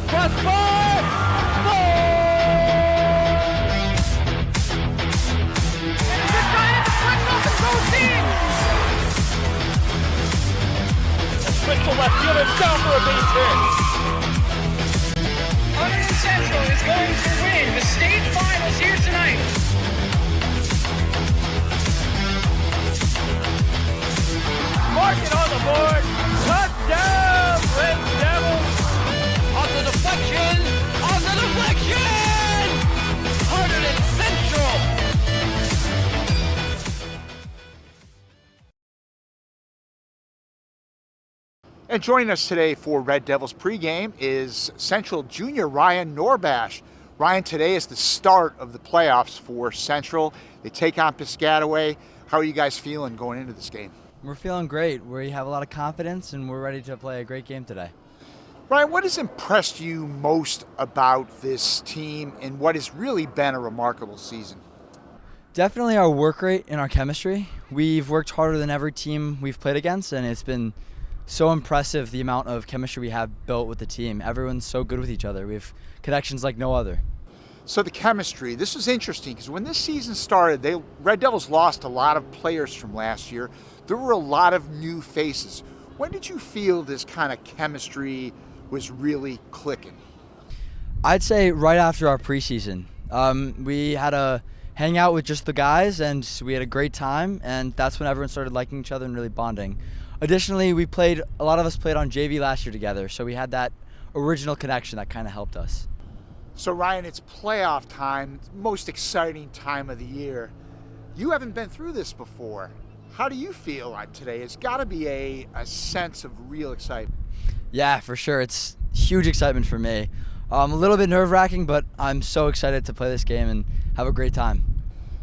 the crossbar. Goal! And they're trying to deflect off the proceed. Crystal left fielder down for a base hit. Hunterdon Central is going to win the state finals here tonight. Mark it on the board. Touchdown, Red Devils. On the deflection. On the deflection. Hunterdon Central. And joining us today for Red Devils pregame is Central junior Ryan Norbash. Ryan, today is the start of the playoffs for Central. They take on Piscataway. How are you guys feeling going into this game? We're feeling great. We have a lot of confidence and we're ready to play a great game today. Ryan, what has impressed you most about this team and what has really been a remarkable season? Definitely our work rate and our chemistry. We've worked harder than every team we've played against, and it's been so impressive the amount of chemistry we have built with the team. Everyone's so good with each other. We have connections like no other. So the chemistry, this was interesting because when this season started, Red Devils lost a lot of players from last year. There were a lot of new faces. When did you feel this kind of chemistry was really clicking? I'd say right after our preseason. We had a hangout with just the guys and we had a great time, and that's when everyone started liking each other and really bonding. Additionally, a lot of us played on JV last year together, so we had that original connection that kind of helped us. So Ryan, it's playoff time, it's the most exciting time of the year. You haven't been through this before. How do you feel today? It's got to be a sense of real excitement. Yeah, for sure. It's huge excitement for me. A little bit nerve-wracking, but I'm so excited to play this game and have a great time.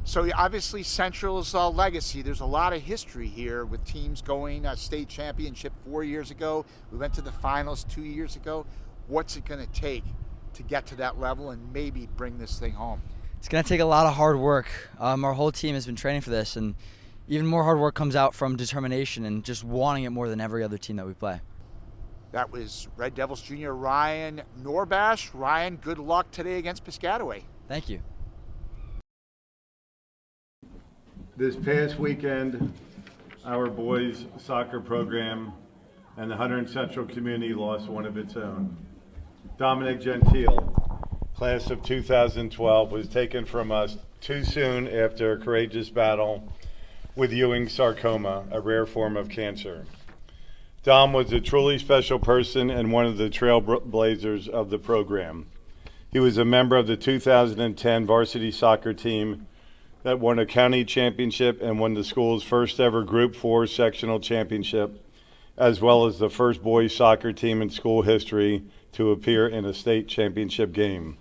So obviously Central's legacy, there's a lot of history here with teams going state championship 4 years ago. We went to the finals 2 years ago. What's it going to take to get to that level and maybe bring this thing home? It's going to take a lot of hard work. Our whole team has been training for this, and even more hard work comes out from determination and just wanting it more than every other team that we play. That was Red Devils junior Ryan Norbash. Ryan, good luck today against Piscataway. Thank you. This past weekend, our boys soccer program and the Hunterdon Central community lost one of its own. Dominic Gentile, class of 2012, was taken from us too soon after a courageous battle with Ewing sarcoma, a rare form of cancer. Dom was a truly special person and one of the trailblazers of the program. He was a member of the 2010 varsity soccer team that won a county championship and won the school's first ever Group 4 sectional championship, as well as the first boys soccer team in school history to appear in a state championship game.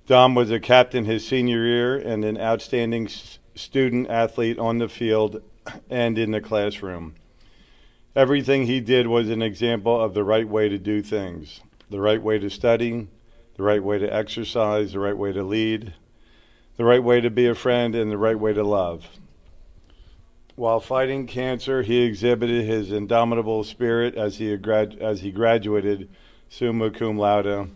Dom was a captain his senior year and an outstanding student athlete on the field and in the classroom. Everything he did was an example of the right way to do things, the right way to study, the right way to exercise, the right way to lead, the right way to be a friend, and the right way to love. While fighting cancer, he exhibited his indomitable spirit as he graduated summa cum laude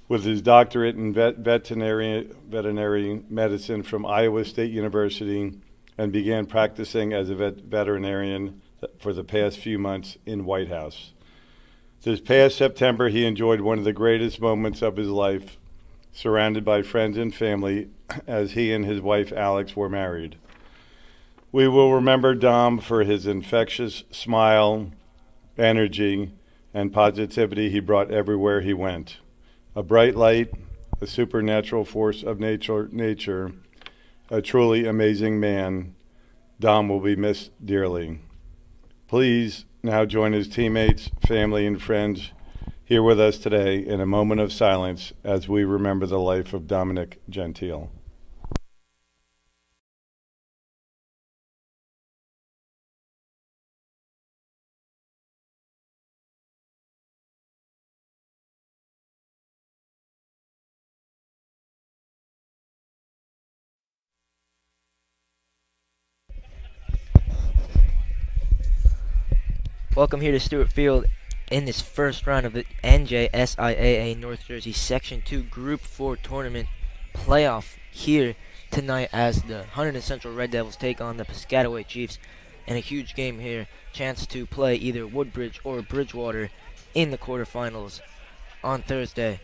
with his doctorate in veterinary medicine from Iowa State University and began practicing as a veterinarian for the past few months in White House. This past September, he enjoyed one of the greatest moments of his life, surrounded by friends and family, as he and his wife Alex were married. We will remember Dom for his infectious smile, energy, and positivity he brought everywhere he went. A bright light, a supernatural force of nature, a truly amazing man. Dom will be missed dearly. Please now join his teammates, family, and friends here with us today in a moment of silence as we remember the life of Dominic Gentile. Welcome here to Stewart Field. in this first round of the NJSIAA North Jersey Section 2 Group 4 tournament playoff here tonight as the Hunterdon Central Red Devils take on the Piscataway Chiefs in a huge game here. Chance to play either Woodbridge or Bridgewater in the quarterfinals on Thursday.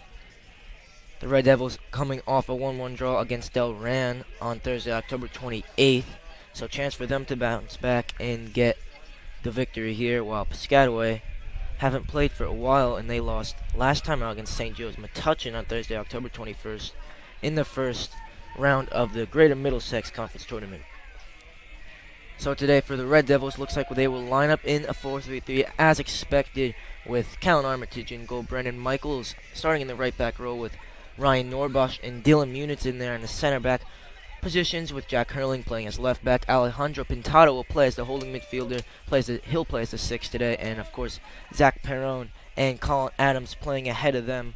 The Red Devils coming off a 1-1 draw against Delran on Thursday, October 28th. So chance for them to bounce back and get the victory here, while Piscataway haven't played for a while and they lost last time out against St. Joe's Metuchen on Thursday, October 21st in the first round of the Greater Middlesex Conference Tournament. So today for the Red Devils, looks like they will line up in a 4-3-3 as expected, with Callan Armitage in goal, Brendan Michaels starting in the right back row with Ryan Norbosch and Dylan Munitz in there in the center back positions, with Jack Hurling playing as left back. Alejandro Pintado will play as the holding midfielder, he'll play as the 6 today, and of course Zach Perron and Colin Adams playing ahead of them,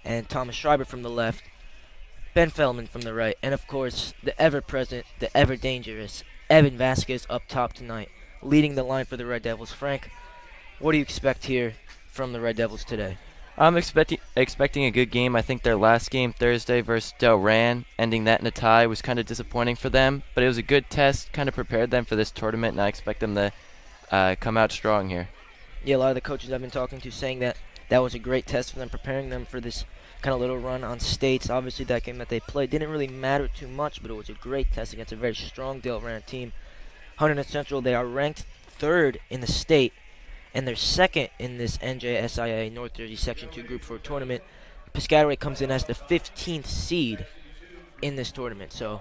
and Thomas Schreiber from the left, Ben Feldman from the right, and of course the ever-present, the ever-dangerous Evan Vasquez up top tonight, leading the line for the Red Devils. Frank, what do you expect here from the Red Devils today? I'm expecting a good game. I think their last game Thursday versus Delran, ending that in a tie, was kind of disappointing for them, but it was a good test, kind of prepared them for this tournament, and I expect them to come out strong here. Yeah, a lot of the coaches I've been talking to saying that that was a great test for them, preparing them for this kind of little run on states. Obviously, that game that they played didn't really matter too much, but it was a great test against a very strong Delran team. Hunterdon Central, they are ranked 3rd in the state, and they're 2nd in this NJSIA North Jersey Section 2 Group 4 tournament. Piscataway comes in as the 15th seed in this tournament. So,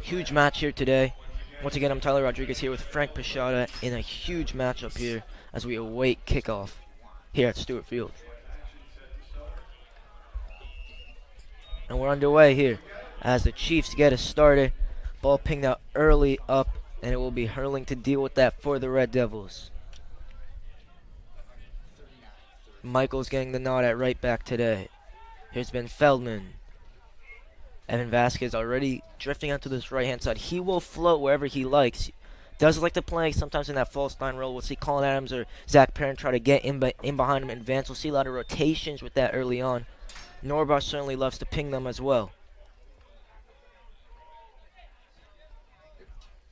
huge match here today. Once again, I'm Tyler Rodriguez here with Frank Pichata in a huge matchup here as we await kickoff here at Stewart Field. And we're underway here as the Chiefs get us started. Ball pinged out early up, and it will be Hurling to deal with that for the Red Devils. Michael's getting the nod at right back today. Here's Ben Feldman. Evan Vasquez already drifting onto this right-hand side. He will float wherever he likes. Does like to play sometimes in that false nine role. We'll see Colin Adams or Zach Perrin try to get in behind him and advance. We'll see a lot of rotations with that early on. Norbosch certainly loves to ping them as well.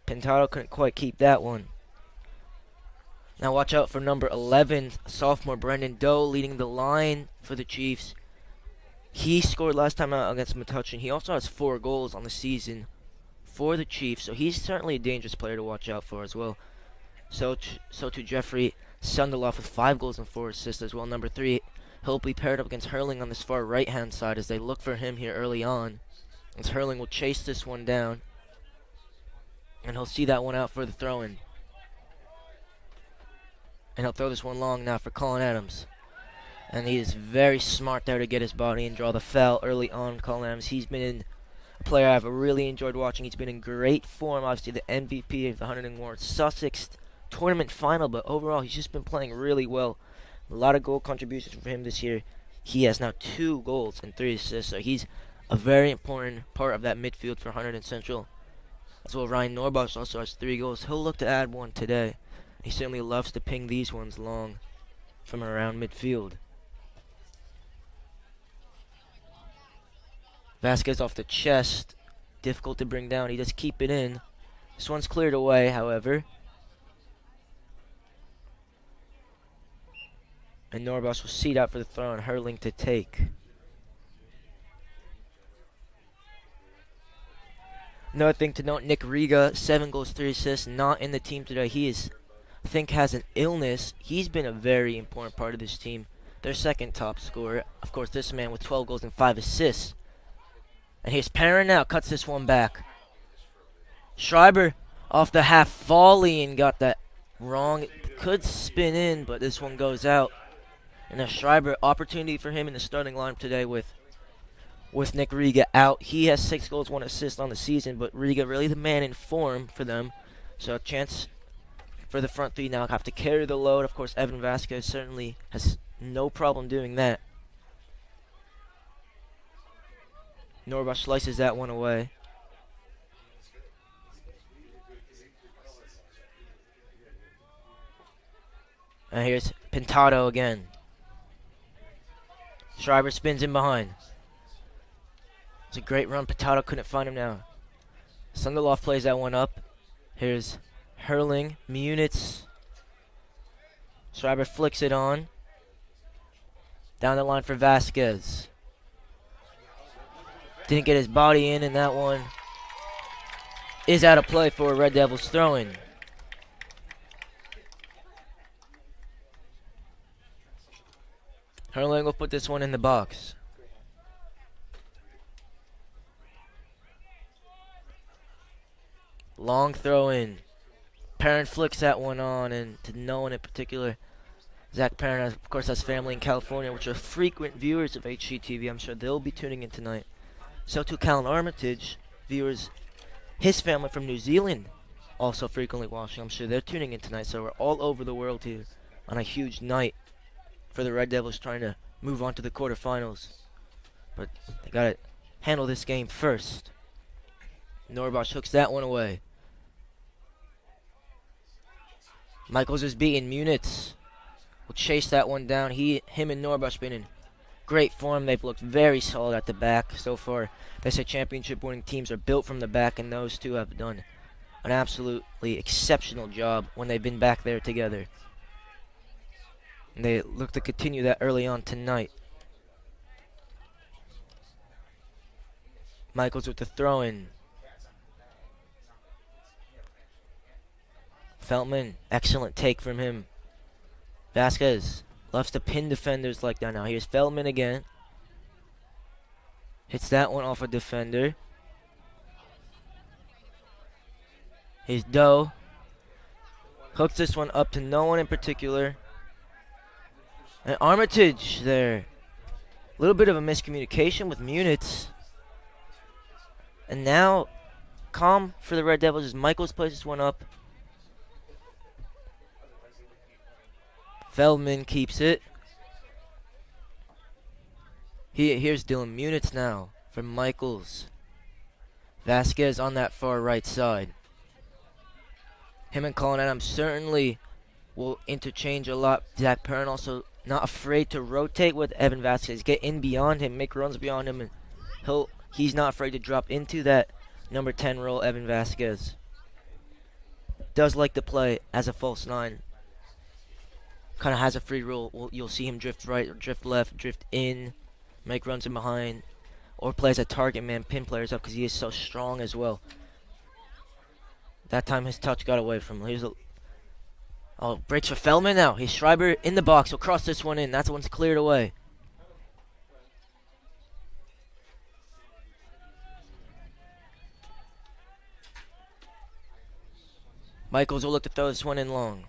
Pintado couldn't quite keep that one. Now watch out for number 11, sophomore Brendan Doe, leading the line for the Chiefs. He scored last time out against Metuchen. He also has 4 goals on the season for the Chiefs, so he's certainly a dangerous player to watch out for as well. So to Jeffrey Sunderloff with 5 goals and 4 assists as well. Number 3, he'll be paired up against Hurling on this far right-hand side as they look for him here early on. As Hurling will chase this one down, and he'll see that one out for the throw-in. And he'll throw this one long now for Colin Adams. And he is very smart there to get his body and draw the foul early on. Colin Adams, he's been a player I've really enjoyed watching. He's been in great form. Obviously the MVP of the Hunterdon Ward Sussex tournament final. But overall, he's just been playing really well. A lot of goal contributions for him this year. He has now 2 goals and 3 assists. So he's a very important part of that midfield for Hunterdon Central. As well, Ryan Norbosch also has 3 goals. He'll look to add 1 today. He certainly loves to ping these ones long from around midfield. Vasquez off the chest. Difficult to bring down. He does keep it in. This one's cleared away, however. And Norbosch will seat out for the throw and Hurling to take. Another thing to note, Nick Riga, 7 goals, 3 assists, not in the team today. He is, I think, has an illness. He's been a very important part of this team. Their 2nd top scorer. Of course, this man with 12 goals and 5 assists. And here's Perrin now, cuts this one back. Schreiber off the half volley and got that wrong. It could spin in, but this one goes out. And a Schreiber opportunity for him in the starting lineup today with Nick Riga out. He has 6 goals, 1 assist on the season, but Riga really the man in form for them. So a chance for the front 3 now have to carry the load. Of course, Evan Vasquez certainly has no problem doing that. Norbosch slices that one away. And here's Pintado again. Schreiber spins in behind. It's a great run. Pintado couldn't find him now. Sunderlof plays that one up. Here's Hurling. Munitz. Schreiber flicks it on. Down the line for Vasquez. Didn't get his body in, and that one is out of play for a Red Devils throw-in. Hurling will put this one in the box. Long throw in. Perrin flicks that one on, and to no one in particular. Zach Perrin, of course, has family in California, which are frequent viewers of HGTV. I'm sure they'll be tuning in tonight. So too Callan Armitage, viewers, his family from New Zealand, also frequently watching. I'm sure they're tuning in tonight. So we're all over the world here on a huge night for the Red Devils trying to move on to the quarterfinals. But they got to handle this game first. Norbosch hooks that one away. Michaels is beaten. Munitz will chase that one down. Him and Norbosch been in great form. They've looked very solid at the back so far. They say championship winning teams are built from the back, and those two have done an absolutely exceptional job when they've been back there together. And they look to continue that early on tonight. Michaels with the throw-in. Feltman, excellent take from him. Vasquez loves to pin defenders like that now. Here's Feldman again. Hits that one off a defender. Here's Doe. Hooks this one up to no one in particular. And Armitage there. A little bit of a miscommunication with Munitz. And now, calm for the Red Devils as Michaels plays this one up. Feldman keeps it. Here's Dylan Munitz now for Michaels. Vasquez on that far right side. Him and Colin Adams certainly will interchange a lot. Zach Perrin also not afraid to rotate with Evan Vasquez. Get in beyond him, make runs beyond him, and he's not afraid to drop into that number 10 role, Evan Vasquez. Does like to play as a false nine. Kind of has a free roll. You'll see him drift right or drift left, drift in, make runs in behind, or plays a target man, pin players up because he is so strong as well. That time his touch got away from him. Breaks for Feldman now. He's Schreiber in the box. He'll cross this one in. That one's cleared away. Michaels will look to throw this one in long.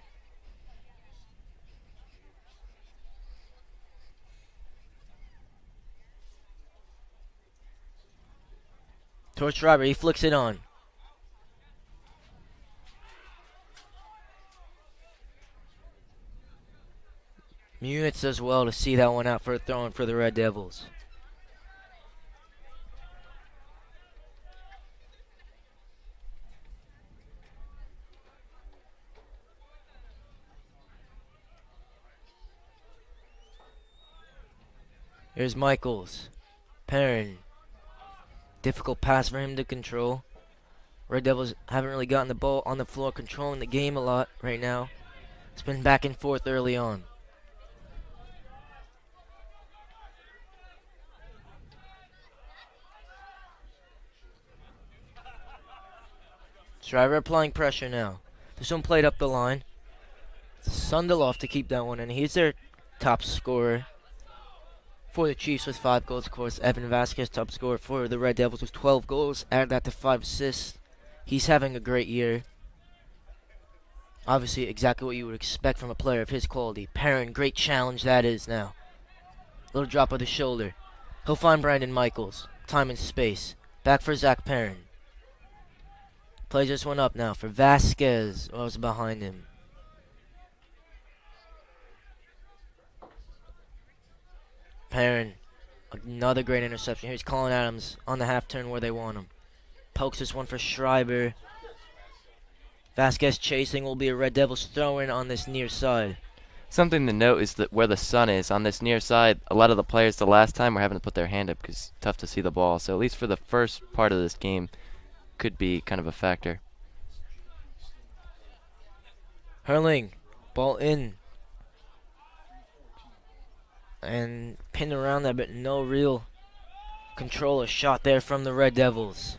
Towards Schreiber, he flicks it on. Munitz does well to see that one out for a throw-in for the Red Devils. Here's Michaels. Perrin. Difficult pass for him to control. Red Devils haven't really gotten the ball on the floor, controlling the game a lot right now. It's been back and forth early on. Schreiber applying pressure now. This one played up the line. Sunderlof to keep that one in. He's their top scorer for the Chiefs with 5 goals, of course. Evan Vasquez, top scorer for the Red Devils with 12 goals. Add that to 5 assists. He's having a great year. Obviously, exactly what you would expect from a player of his quality. Perrin, great challenge that is now. Little drop of the shoulder. He'll find Brandon Michaels. Time and space. Back for Zach Perrin. Plays this one up now for Vasquez. What was behind him? Perrin, another great interception. Here's Colin Adams on the half turn where they want him. Pokes this one for Schreiber. Vasquez chasing will be a Red Devils throw-in on this near side. Something to note is that where the sun is on this near side, a lot of the players the last time were having to put their hand up because it's tough to see the ball. So at least for the first part of this game, could be kind of a factor. Hurling, ball in. And pinned around that, but no real control or shot there from the Red Devils.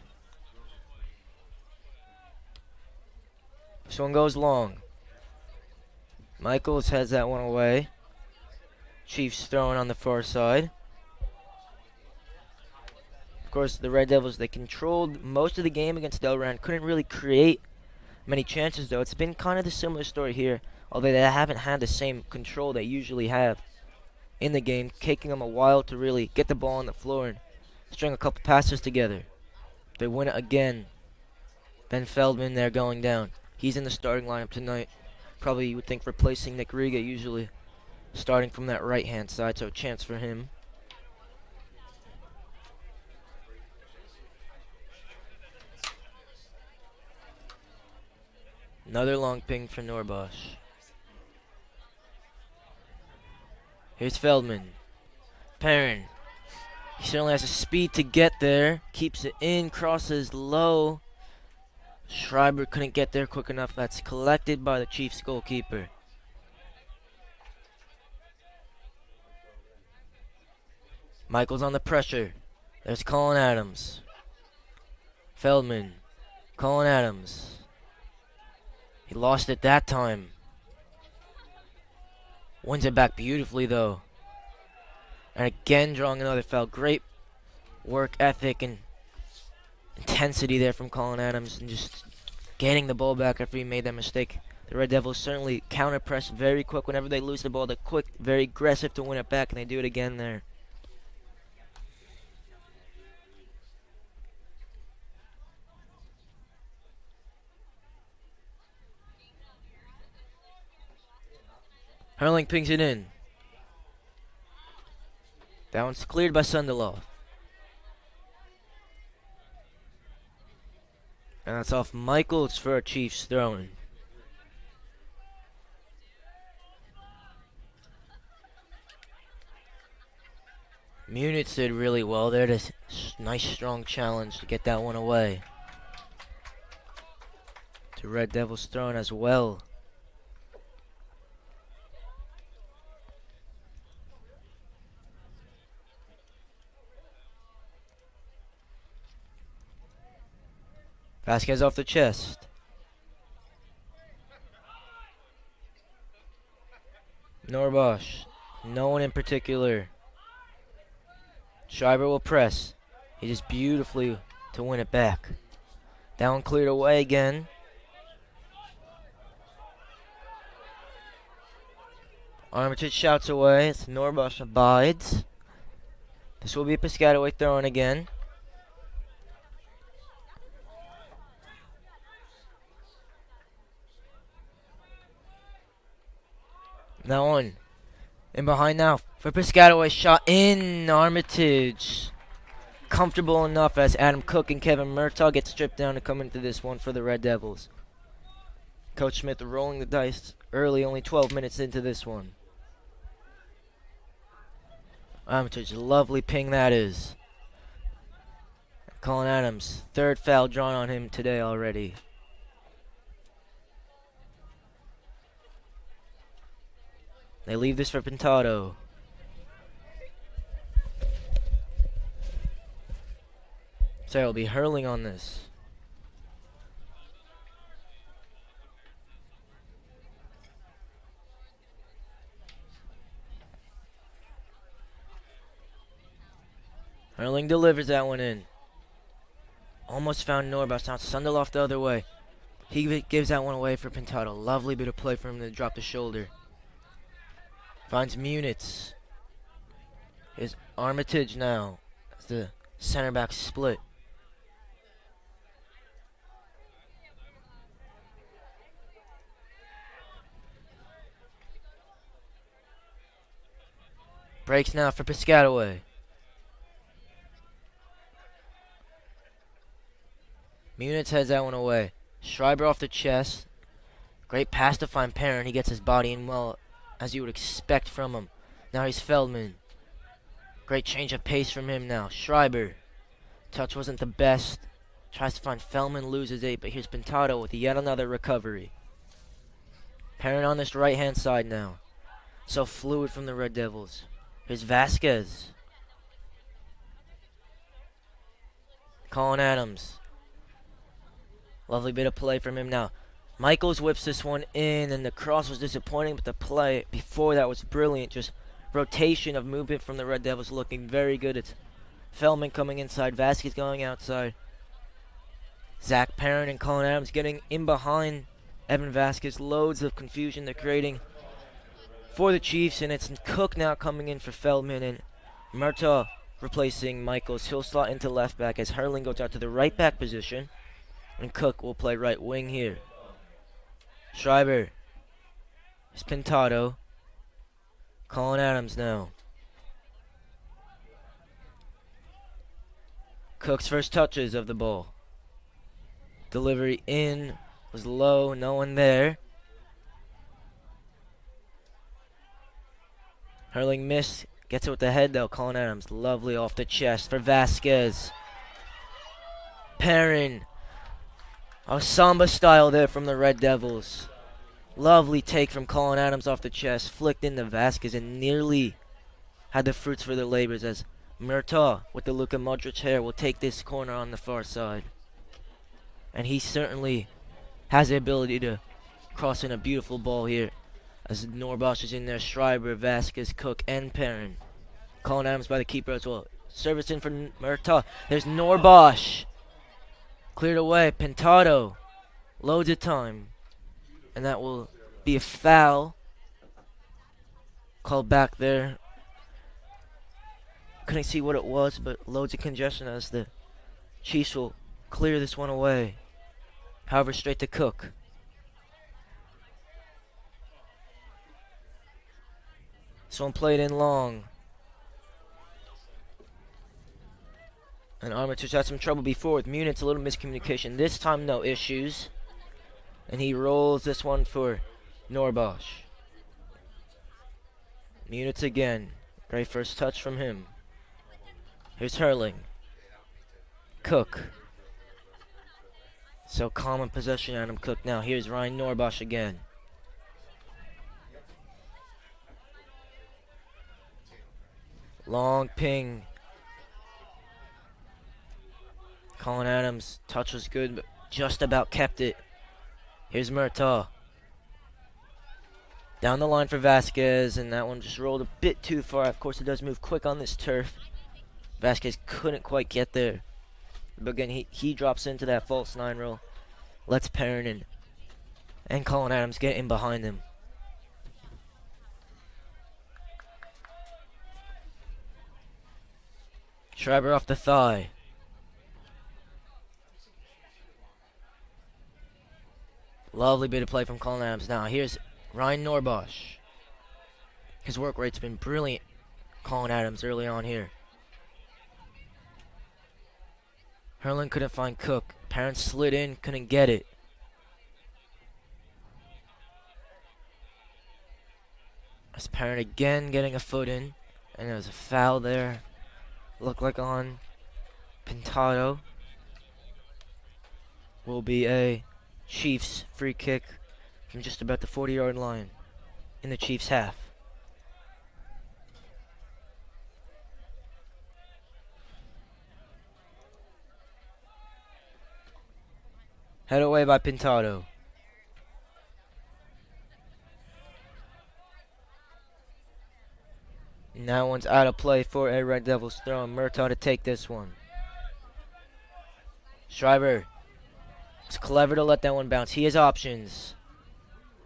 This one goes long. Michaels has that one away. Chiefs throwing on the far side. Of course, the Red Devils, they controlled most of the game against Delran. Couldn't really create many chances, though. It's been kind of the similar story here, although they haven't had the same control they usually have in the game, taking them a while to really get the ball on the floor and string a couple passes together. They win it again. Ben Feldman there going down. He's in the starting lineup tonight. Probably you would think replacing Nick Riga, usually starting from that right-hand side, so a chance for him. Another long ping for Norbosch. Here's Feldman. Perrin. He certainly has the speed to get there. Keeps it in, crosses low. Schreiber couldn't get there quick enough. That's collected by the Chiefs goalkeeper. Michaels on the pressure. There's Colin Adams. Feldman. Colin Adams. He lost it that time. Wins it back beautifully, though. And again, drawing another foul. Great work ethic and intensity there from Colin Adams, and just getting the ball back after he made that mistake. The Red Devils certainly counter-press very quick. Whenever they lose the ball, they're quick, very aggressive to win it back, and they do it again there. Hurling pings it in. That one's cleared by Sunderloff. And that's off Michaels for a Chiefs throwing. Munich did really well there. Nice strong challenge to get that one away. To Red Devils throwing as well. Vasquez off the chest. Norbosch. No one in particular. Schreiber will press. He just beautifully to win it back. That one cleared away again. Armitage shouts away. It's Norbosch abides. This will be Piscataway throwing again. That one in behind now for Piscataway. Shot in. Armitage. Comfortable enough as Adam Cook and Kevin Murtaugh get stripped down to come into this one for the Red Devils. Coach Smith rolling the dice early, only 12 minutes into this one. Armitage, lovely ping that is. Colin Adams, third foul drawn on him today already. They leave this for Pintado. So he'll be hurling on this. Hurling delivers that one in. Almost found Norbosch. Now Sunderloff the other way. He gives that one away for Pintado. Lovely bit of play for him to drop the shoulder. Finds Munitz. Here's Armitage now. It's the center back split. Breaks now for Piscataway. Munitz heads that one away. Schreiber off the chest. Great pass to find Perrin. He gets his body in well as you would expect from him. Now he's Feldman. Great change of pace from him now. Schreiber. Touch wasn't the best. Tries to find Feldman, loses 8, but here's Pintado with yet another recovery. Perrin on this right-hand side now. So fluid from the Red Devils. Here's Vasquez. Colin Adams. Lovely bit of play from him now. Michaels whips this one in, and the cross was disappointing, but the play before that was brilliant. Just rotation of movement from the Red Devils looking very good. It's Feldman coming inside, Vasquez going outside. Zach Perrin and Colin Adams getting in behind Evan Vasquez. Loads of confusion they're creating for the Chiefs, and it's Cook now coming in for Feldman, and Murtaugh replacing Michaels. He'll slot into left back as Hurling goes out to the right back position, and Cook will play right wing here. Schreiber. It's Pintado. Colin Adams now. Cook's first touches of the ball. Delivery in was low, no one there. Hurling missed, gets it with the head though. Colin Adams, lovely off the chest for Vasquez. Perrin. A Samba style there from the Red Devils. Lovely take from Colin Adams off the chest, flicked into Vasquez and nearly had the fruits for their labors as Murtaugh with the Luka Modric hair will take this corner on the far side. And he certainly has the ability to cross in a beautiful ball here as Norbosch is in there. Schreiber, Vasquez, Cook, and Perrin. Colin Adams by the keeper as well. Service in for Murtaugh. There's Norbosch. Cleared away. Pintado. Loads of time. And that will be a foul. Called back there. Couldn't see what it was, but loads of congestion as the Chiefs will clear this one away. However, straight to Cook. This one played in long. And Armitage had some trouble before with Munich, a little miscommunication. This time, no issues. And he rolls this one for Norbosch. Munich again. Great first touch from him. Here's Hurling. Cook. So calm in possession, Adam Cook. Now here's Ryan Norbosch again. Long ping. Colin Adams, touch was good, but just about kept it. Here's Murtaugh. Down the line for Vasquez, and that one just rolled a bit too far. Of course, it does move quick on this turf. Vasquez couldn't quite get there. But again, he drops into that false 9 roll. Lets Perrin and Colin Adams get in behind him. Schreiber off the thigh. Lovely bit of play from Colin Adams. Now here's Ryan Norbosch. His work rate's been brilliant. Colin Adams early on here. Hurling couldn't find Cook. Perrin slid in, couldn't get it. That's Perrin again getting a foot in. And there was a foul there. Looked like on Pintado. Will be a Chiefs free kick from just about the 40-yard line in the Chiefs half. Head away by Pintado. Now one's out of play for a Red Devils throw, and Murtaugh to take this one. Schreiber. It's clever to let that one bounce. He has options.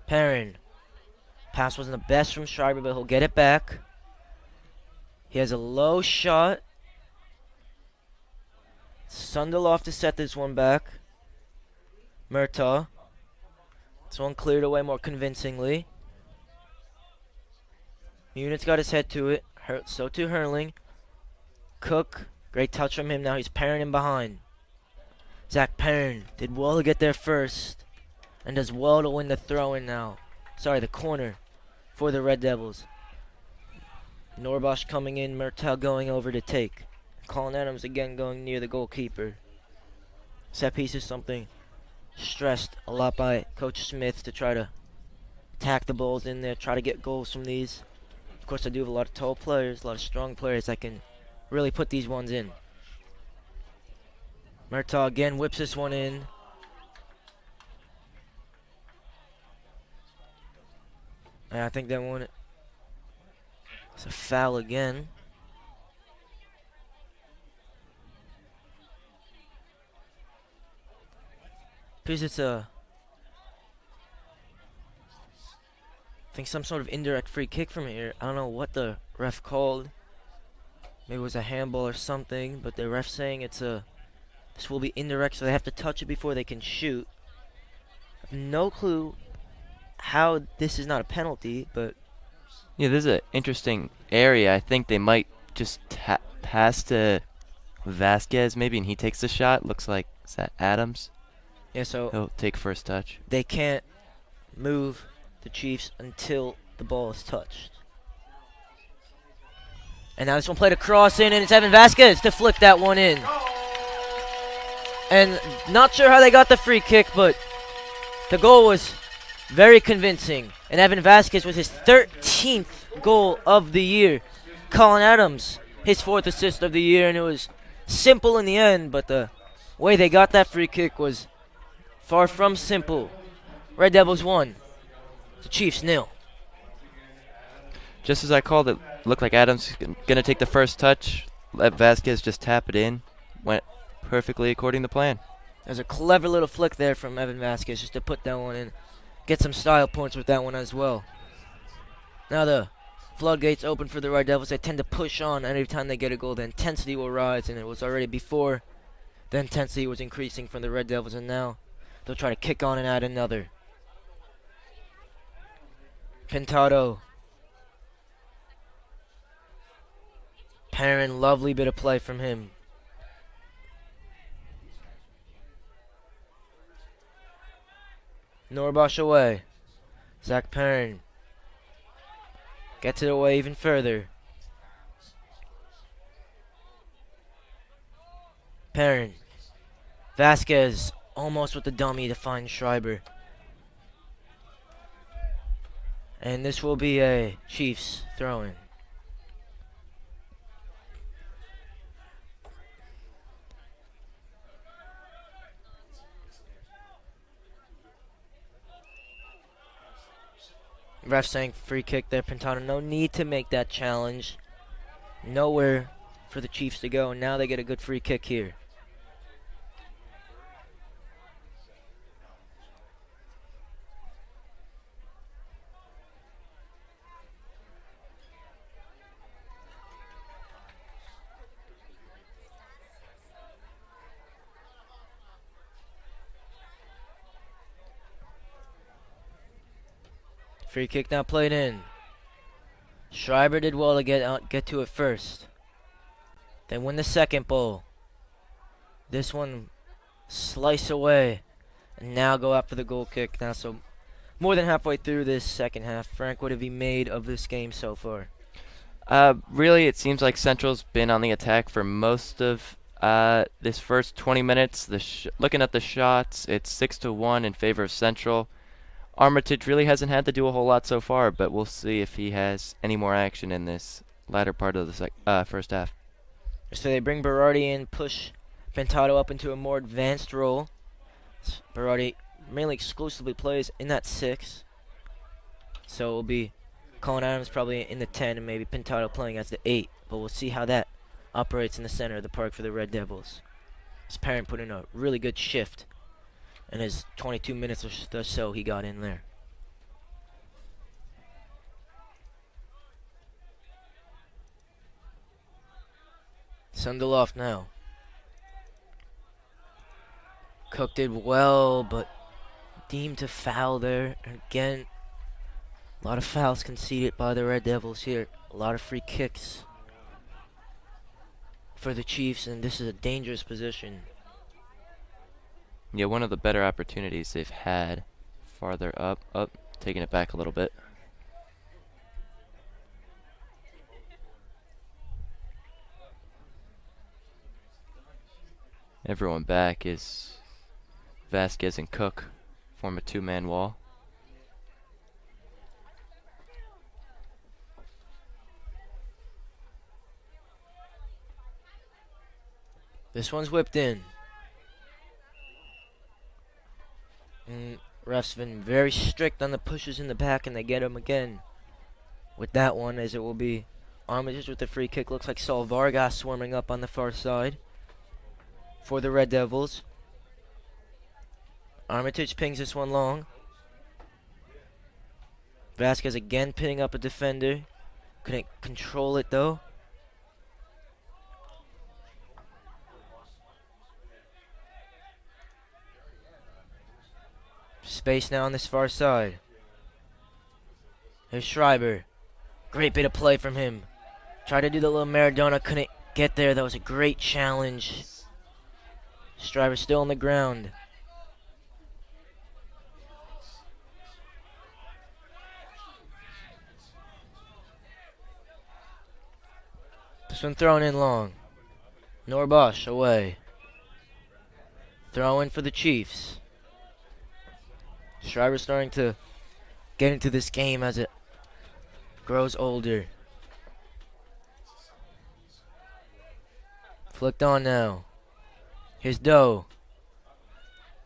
Perrin. Pass wasn't the best from Schreiber, but he'll get it back. He has a low shot. Sunderloff to set this one back. Murtaugh. This one cleared away more convincingly. Munich's got his head to it. So too Hurling. Cook. Great touch from him. Now he's Perrin in behind. Zach Perrin did well to get there first. And does well to win the throw-in now. Sorry, the corner for the Red Devils. Norbosh coming in, Murtaugh going over to take. Colin Adams again going near the goalkeeper. Set piece is something stressed a lot by Coach Smith to try to attack the balls in there, try to get goals from these. Of course, I do have a lot of tall players, a lot of strong players that can really put these ones in. Murtaugh again whips this one in. And I think that one is a foul again. Because it's I think some sort of indirect free kick from here. I don't know what the ref called. Maybe it was a handball or something, but the ref saying this will be indirect, so they have to touch it before they can shoot. I have no clue how this is not a penalty, but Yeah, this is an interesting area. I think they might just pass to Vasquez maybe, and he takes the shot. Looks like, is that Adams? yeah, so He'll take first touch. they can't move the Chiefs until the ball is touched. And now this one played a cross in, and it's Evan Vasquez to flick that one in. And not sure how they got the free kick, but the goal was very convincing. And Evan Vasquez with his 13th goal of the year. Colin Adams, his 4th assist of the year, and it was simple in the end, but the way they got that free kick was far from simple. Red Devils 1, the Chiefs 0. Just as I called it, looked like Adams going to take the first touch. Let Vasquez just tap it in. Went perfectly according to plan. There's a clever little flick there from Evan Vasquez just to put that one in. Get some style points with that one as well. Now the floodgates open for the Red Devils. They tend to push on every time they get a goal. The intensity will rise, and it was already before the intensity was increasing from the Red Devils, and now they'll try to kick on and add another. Pintado. Perrin, lovely bit of play from him. Norbosh away. Zach Perrin gets it away even further. Perrin. Vasquez almost with the dummy to find Schreiber. And this will be a Chiefs throw-in. Ref saying free kick there, Pintado. No need to make that challenge. Nowhere for the Chiefs to go, and now they get a good free kick here. Free kick now played in. Schreiber did well to get to it first. They win the second ball. This one slice away, and now go out for the goal kick. Now, so more than halfway through this second half. Frank, what have you made of this game so far? Really, it seems like Central's been on the attack for most of this first 20 minutes. Looking at the shots, it's 6-1 in favor of Central. Armitage really hasn't had to do a whole lot so far, but we'll see if he has any more action in this latter part of the first half. So they bring Berardi in, push Pintado up into a more advanced role. Berardi mainly exclusively plays in that 6. So it will be Colin Adams probably in the 10 and maybe Pintado playing as the 8. But we'll see how that operates in the center of the park for the Red Devils. His parent put in a really good shift in his 22 minutes or so he got in there. Sunderlof now. Cook did well, but deemed to foul there. Again, a lot of fouls conceded by the Red Devils here. A lot of free kicks for the Chiefs, and this is a dangerous position. Yeah, one of the better opportunities they've had farther up, taking it back a little bit. Everyone back is Vasquez and Cook form a two-man wall. This one's whipped in. And ref's been very strict on the pushes in the back, and they get him again with that one, as it will be Armitage with the free kick. Looks like Saul Vargas swarming up on the far side for the Red Devils. Armitage pings this one long. Vasquez again pinning up a defender. Couldn't control it though. Space now on this far side. Here's Schreiber. Great bit of play from him. Tried to do the little Maradona, couldn't get there. That was a great challenge. Schreiber still on the ground. This one thrown in long. Norbosch away. Throw in for the Chiefs. Schreiber starting to get into this game as it grows older. Flicked on now. Here's Doe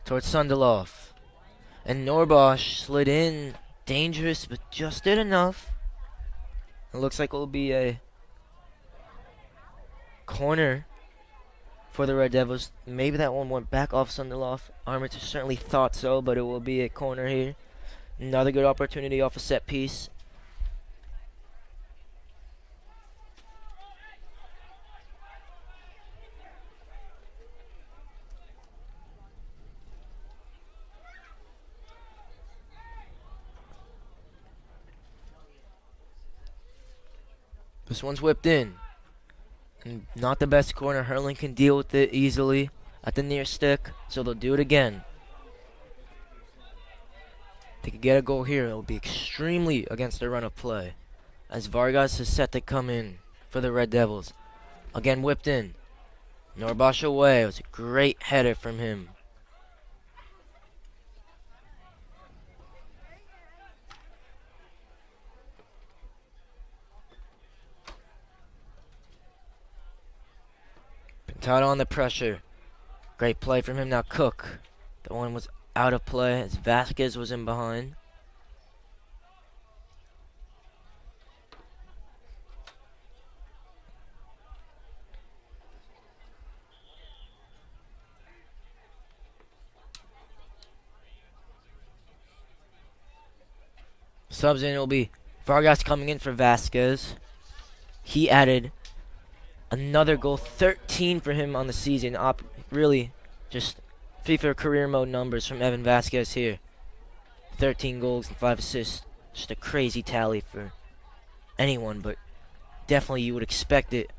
towards Sunderloff. And Norbosch slid in. Dangerous, but just did enough. It looks like it will be a corner for the Red Devils. Maybe that one went back off Sunderloff. Armitage certainly thought so, but it will be a corner here. Another good opportunity off a set piece. This one's whipped in. And not the best corner. Hurling can deal with it easily at the near stick, so they'll do it again. If they could get a goal here, it will be extremely against the run of play, as Vargas is set to come in for the Red Devils. Again whipped in. Norbosch away. It was a great header from him. Pintado on the pressure. Great play from him. Now Cook. The one was out of play as Vasquez was in behind. Subs in will be Vargas coming in for Vasquez. He added another goal, 13 for him on the season. Really just FIFA career mode numbers from Evan Vasquez here. 13 goals and 5 assists. Just a crazy tally for anyone, but definitely you would expect it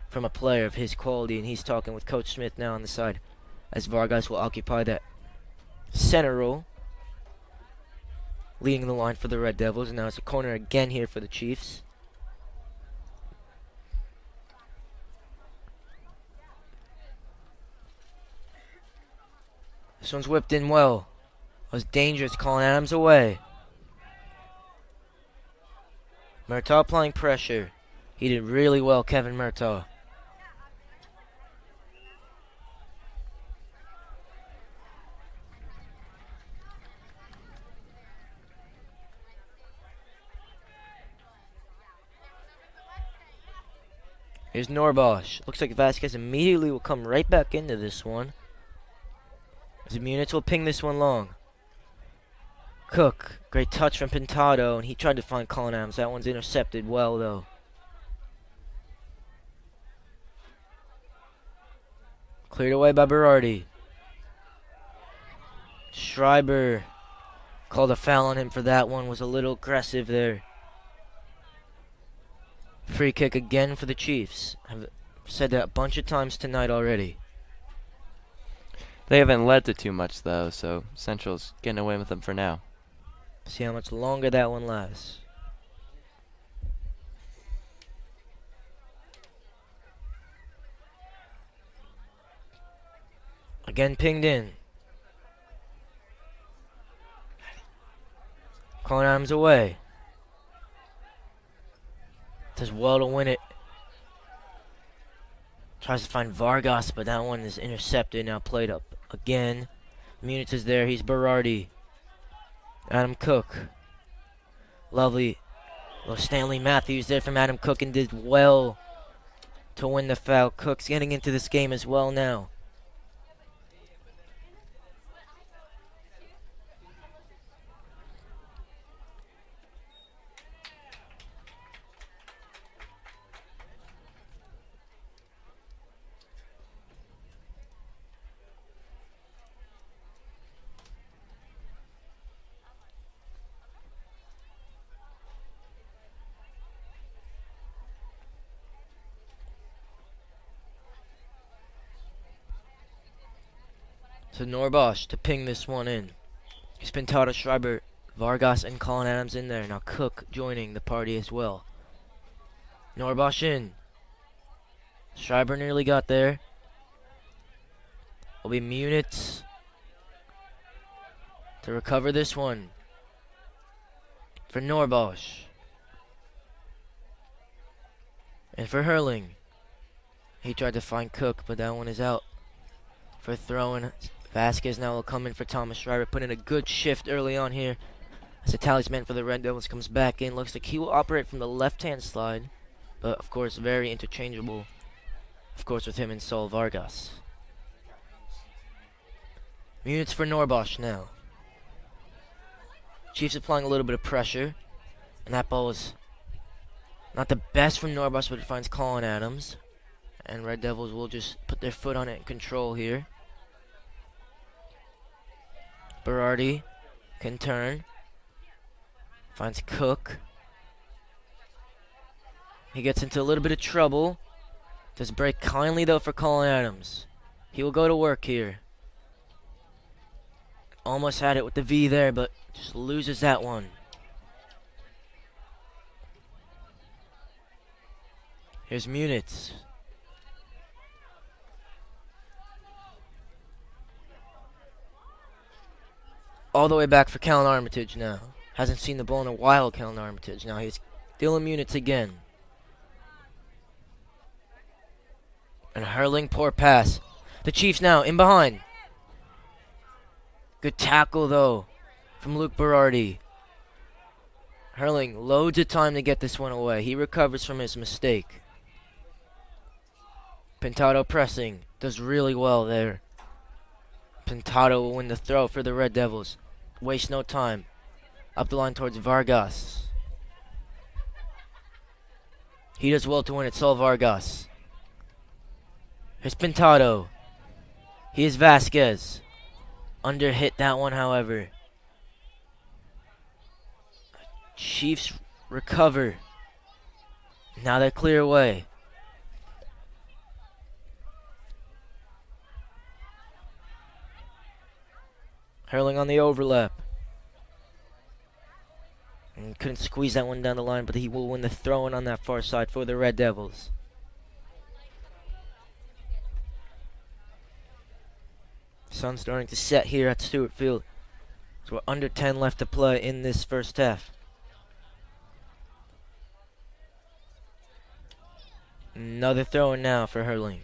from a player of his quality, and he's talking with Coach Smith now on the side, as Vargas will occupy that center role, leading the line for the Red Devils. And now it's a corner again here for the Chiefs. This one's whipped in well. It was dangerous, calling Adams away. Murtaugh applying pressure. He did really well, Kevin Murtaugh. Here's Norbosch. Looks like Vasquez immediately will come right back into this one. The Munich will ping this one long. Cook, great touch from Pintado, and he tried to find Colin Adams. That one's intercepted well, though. Cleared away by Berardi. Schreiber called a foul on him for that one. Was a little aggressive there. Free kick again for the Chiefs. I've said that a bunch of times tonight already. They haven't led to too much, though, so Central's getting away with them for now. See how much longer that one lasts. Again pinged in. Colin Adams away. Does well to win it. Tries to find Vargas, but that one is intercepted. Now played up again. Munitz is there. He's Berardi. Adam Cook. Lovely little Stanley Matthews there from Adam Cook and did well to win the foul. Cook's getting into this game as well now. So Norbosch to ping this one in. It's Pintado, Schreiber, Vargas, and Colin Adams in there. Now Cook joining the party as well. Norbosch in. Schreiber nearly got there. Will be Munitz to recover this one for Norbosch. And for Hurling. He tried to find Cook, but that one is out for throwing. Vasquez now will come in for Thomas Schreiber. Put in a good shift early on here. As the talisman for the Red Devils comes back in. Looks like he will operate from the left-hand slide. But, of course, very interchangeable. Of course, with him and Saul Vargas. Munitz for Norbosch now. Chiefs applying a little bit of pressure. And that ball is not the best from Norbosch, but it finds Colin Adams. And Red Devils will just put their foot on it and control here. Berardi can turn. Finds Cook. He gets into a little bit of trouble. Does break kindly though for Colin Adams. He will go to work here. Almost had it with the V there, but just loses that one. Here's Munitz. All the way back for Callan Armitage now. Hasn't seen the ball in a while, Callan Armitage. Now he's dealing Munitz again. And Hurling, poor pass. The Chiefs now in behind. Good tackle though from Luke Berardi. Hurling loads of time to get this one away. He recovers from his mistake. Pintado pressing. Does really well there. Pintado will win the throw for the Red Devils. Waste no time. Up the line towards Vargas. He does well to win it. Saul Vargas. Here's Pintado. He is Vasquez. Under hit that one, however. Chiefs recover. Now they clear away. Hurling on the overlap. And couldn't squeeze that one down the line, but he will win the throw-in on that far side for the Red Devils. Sun's starting to set here at Stewart Field. So we're under 10 left to play in this first half. Another throw-in now for Hurling.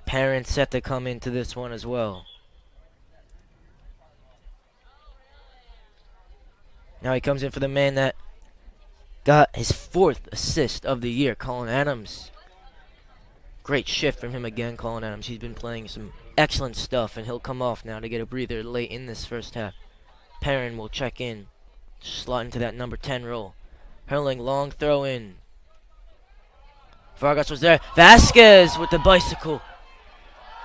Perrin set to come into this one as well. Now he comes in for the man that got his 4th assist of the year, Colin Adams. Great shift from him again, Colin Adams. He's been playing some excellent stuff, and he'll come off now to get a breather late in this first half. Perrin will check in, slot into that number 10 role. Hurling, long throw in. Vargas was there. Vasquez with the bicycle.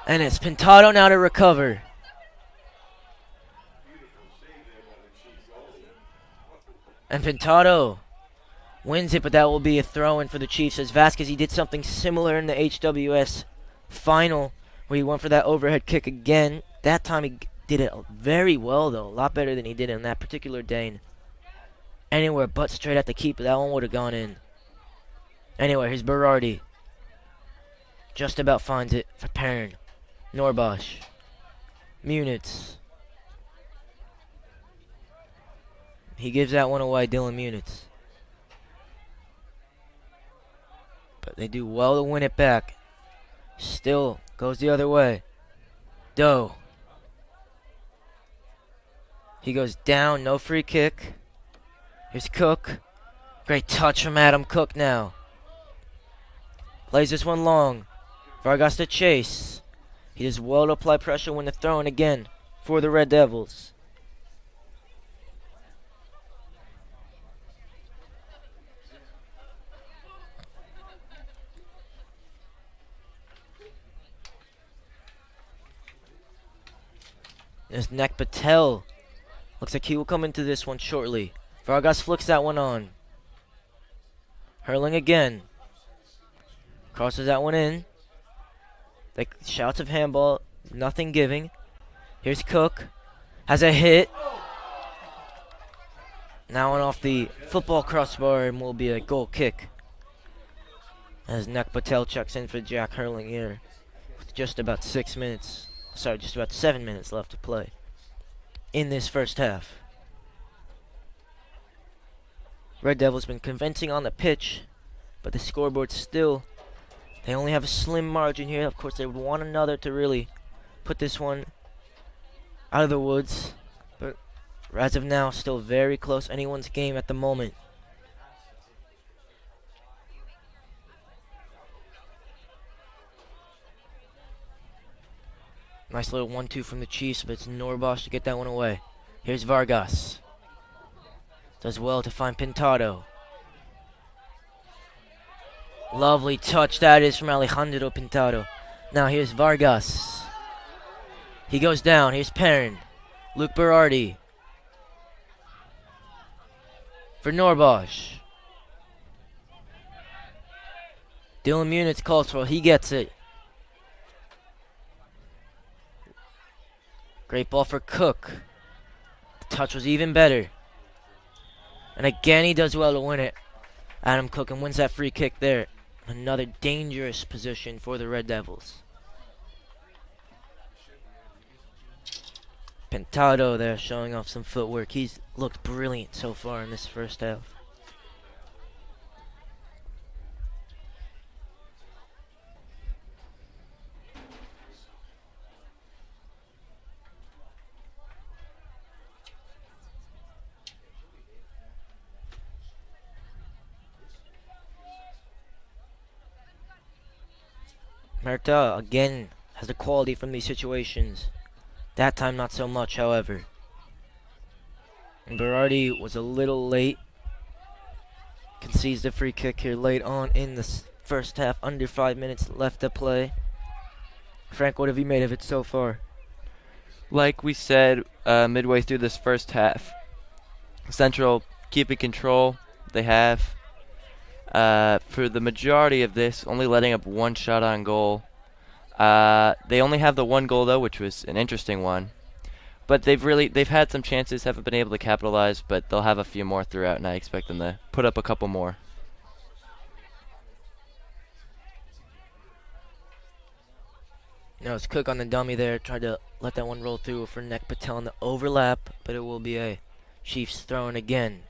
And it's Pintado now to recover. And Pintado wins it, but that will be a throw-in for the Chiefs. As Vasquez, he did something similar in the HWS final, where he went for that overhead kick again. That time he did it very well, though. A lot better than he did on that particular day. And anywhere but straight at the keeper. That one would have gone in. Anyway, here's Berardi. Just about finds it for Perrin. Norbosch. Munitz. He gives that one away, Dylan Munitz. But they do well to win it back. Still goes the other way. Doe. He goes down, no free kick. Here's Cook. Great touch from Adam Cook now. Plays this one long. Vargas to chase. He does well to apply pressure when they're throwing again for the Red Devils. There's Nek Patel. Looks like he will come into this one shortly. Vargas flicks that one on. Hurling again. Crosses that one in. Like shouts of handball. Nothing giving. Here's Cook. Has a hit. Now on off the football crossbar and will be a goal kick. As Nek Patel checks in for Jack Hurling here. With just about 7 minutes left to play in this first half. Red Devils been convincing on the pitch, but the scoreboard still, they only have a slim margin here. Of course, they would want another to really put this one out of the woods, but as of now, still very close. Anyone's game at the moment. Nice little 1-2 from the Chiefs, but it's Norbosch to get that one away. Here's Vargas. Does well to find Pintado. Lovely touch that is from Alejandro Pintado. Now here's Vargas. He goes down. Here's Perrin. Luke Berardi. For Norbosch. Dylan Munitz calls for it. He gets it. Great ball for Cook. The touch was even better. And again, he does well to win it. Adam Cook and wins that free kick there. Another dangerous position for the Red Devils. Pintado there showing off some footwork. He's looked brilliant so far in this first half. Merta again has the quality from these situations. That time not so much, however. And Berardi was a little late. Concedes the free kick here late on in the first half. Under 5 minutes left to play. Frank, what have you made of it so far? Like we said midway through this first half, Central keeping control. They have. For the majority of this, only letting up one shot on goal. They only have the one goal though, which was an interesting one. But they've had some chances, haven't been able to capitalize, but they'll have a few more throughout, and I expect them to put up a couple more. No, it's Cook on the dummy there. Tried to let that one roll through for Nek Patel on the overlap, but it will be a Chiefs throw-in again.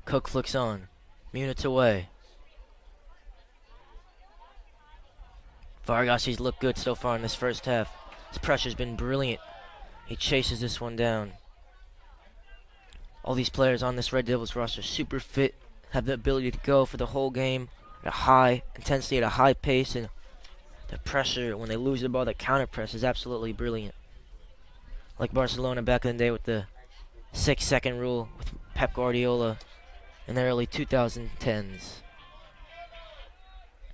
Cook flicks on. Munitz away. Vargas, he's looked good so far in this first half. His pressure's been brilliant. He chases this one down. All these players on this Red Devils roster super fit, have the ability to go for the whole game at a high intensity, at a high pace, and the pressure when they lose the ball, the counter press is absolutely brilliant. Like Barcelona back in the day with the 6-second rule with Pep Guardiola in the early 2010s.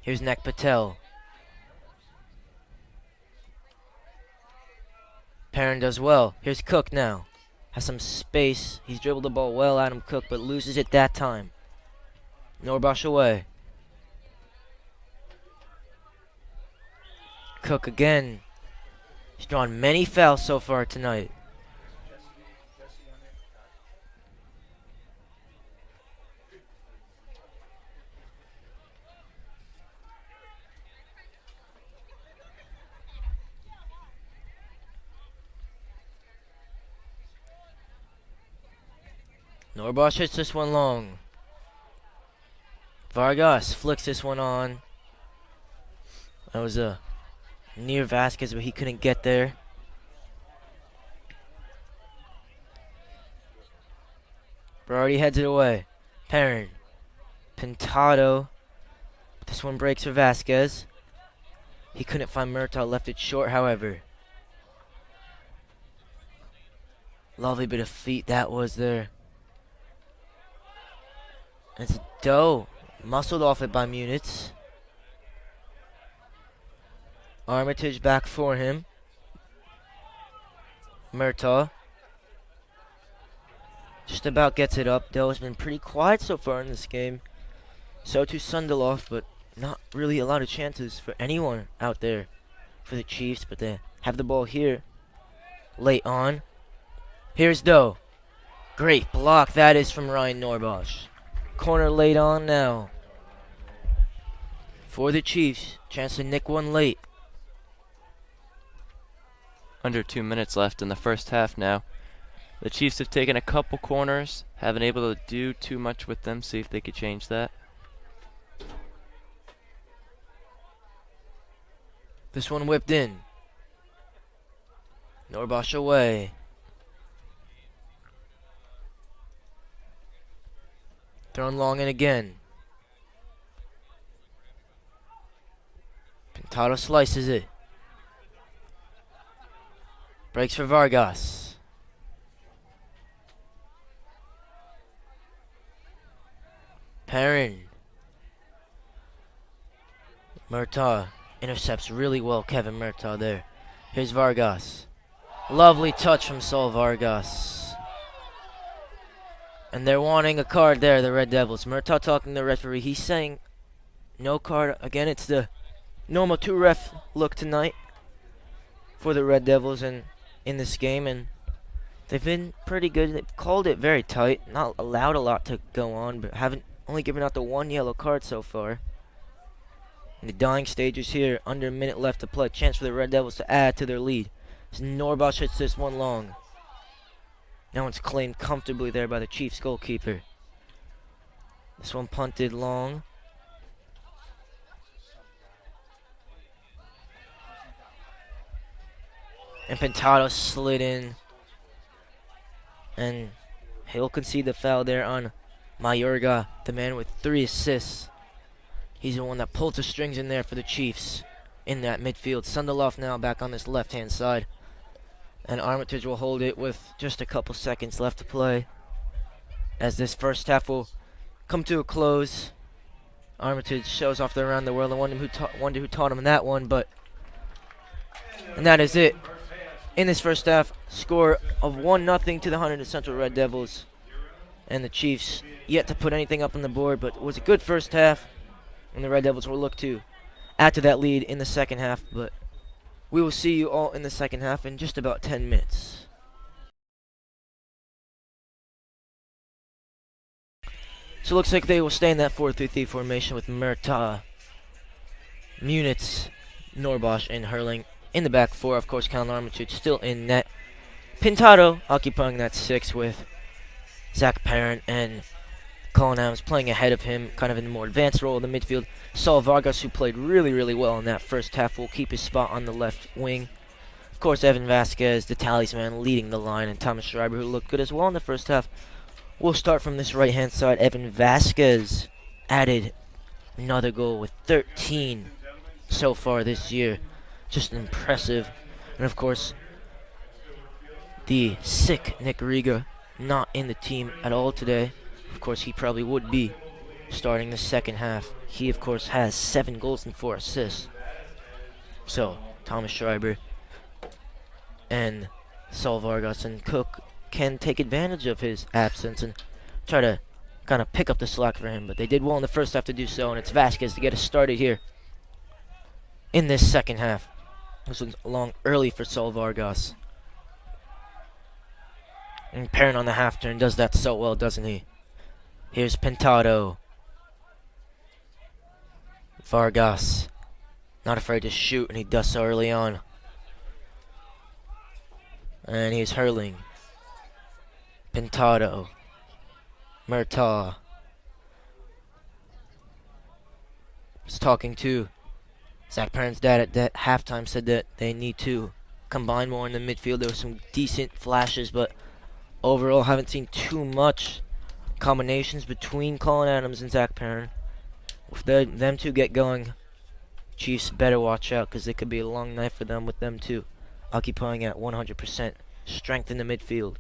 Here's Nek Patel. Perrin does well. Here's Cook now. Has some space. He's dribbled the ball well, Adam Cook, but loses it that time. Norbosch away. Cook again. He's drawn many fouls so far tonight. Norbosh hits this one long. Vargas flicks this one on. That was a near Vasquez, but he couldn't get there. Berardi heads it away. Perrin. Pintado. This one breaks for Vasquez. He couldn't find Murtaugh, left it short, however. Lovely bit of feet that was there. It's Doe. Muscled off it by Munitz. Armitage back for him. Murtaugh. Just about gets it up. Doe has been pretty quiet so far in this game. So too Sundeloff, but not really a lot of chances for anyone out there for the Chiefs. But they have the ball here. Late on. Here's Doe. Great block that is from Ryan Norbosh. Corner late on now. For the Chiefs. Chance to nick one late. Under 2 minutes left in the first half now. The Chiefs have taken a couple corners. Haven't able to do too much with them. See if they could change that. This one whipped in. Norbosh away. Thrown long in again. Pintado slices it. Breaks for Vargas. Perrin. Murtaugh intercepts really well. Kevin Murtaugh there. Here's Vargas. Lovely touch from Saul Vargas. And they're wanting a card there, the Red Devils. Murtaugh talking to the referee. He's saying no card. Again, it's the normal 2-ref look tonight for the Red Devils in this game. And they've been pretty good. They've called it very tight. Not allowed a lot to go on, but haven't only given out the 1 yellow card so far. In the dying stages here, under a minute left to play. Chance for the Red Devils to add to their lead. As Norbosh hits this one long. That one's claimed comfortably there by the Chiefs goalkeeper. This one punted long. And Pintado slid in. And he'll concede the foul there on Mayorga, the man with 3 assists. He's the one that pulled the strings in there for the Chiefs in that midfield. Sundeloff now back on this left-hand side. And Armitage will hold it with just a couple seconds left to play. As this first half will come to a close. Armitage shows off the around the world. I wonder who taught him that one, but... And that is it. In this first half, score of 1-0 to the Hunterdon Central Red Devils. And the Chiefs yet to put anything up on the board, but it was a good first half. And the Red Devils will look to add to that lead in the second half, but... We will see you all in the second half in just about 10 minutes. So it looks like they will stay in that 4-3-3 formation with Murtaugh, Munitz, Norbosh, and Hurling in the back four. Of course, Cal Armitage still in net. Pintado occupying that 6 with Zach Parent and Colin Adams playing ahead of him, kind of in a more advanced role in the midfield. Saul Vargas, who played really, really well in that first half, will keep his spot on the left wing. Of course, Evan Vasquez, the talisman, leading the line, and Thomas Schreiber, who looked good as well in the first half. We'll start from this right-hand side. Evan Vasquez added another goal with 13 so far this year. Just impressive. And, of course, the sick Nick Riga, not in the team at all today. Of course, he probably would be starting the second half. He, of course, has 7 goals and 4 assists. So, Thomas Schreiber and Saul Vargas and Cook can take advantage of his absence and try to kind of pick up the slack for him. But they did well in the first half to do so, and it's Vasquez to get us started here in this second half. This was long early for Saul Vargas. And Perrin on the half turn does that so well, doesn't he? Here's Pintado. Vargas, not afraid to shoot, and he does so early on. And he's Hurling. Pintado. Murtaugh was talking to Zach Perrin's dad at that halftime, said that they need to combine more in the midfield. There were some decent flashes, but overall haven't seen too much combinations between Colin Adams and Zach Perrin. If them two get going, Chiefs better watch out, because it could be a long night for them with them two occupying at 100% strength in the midfield.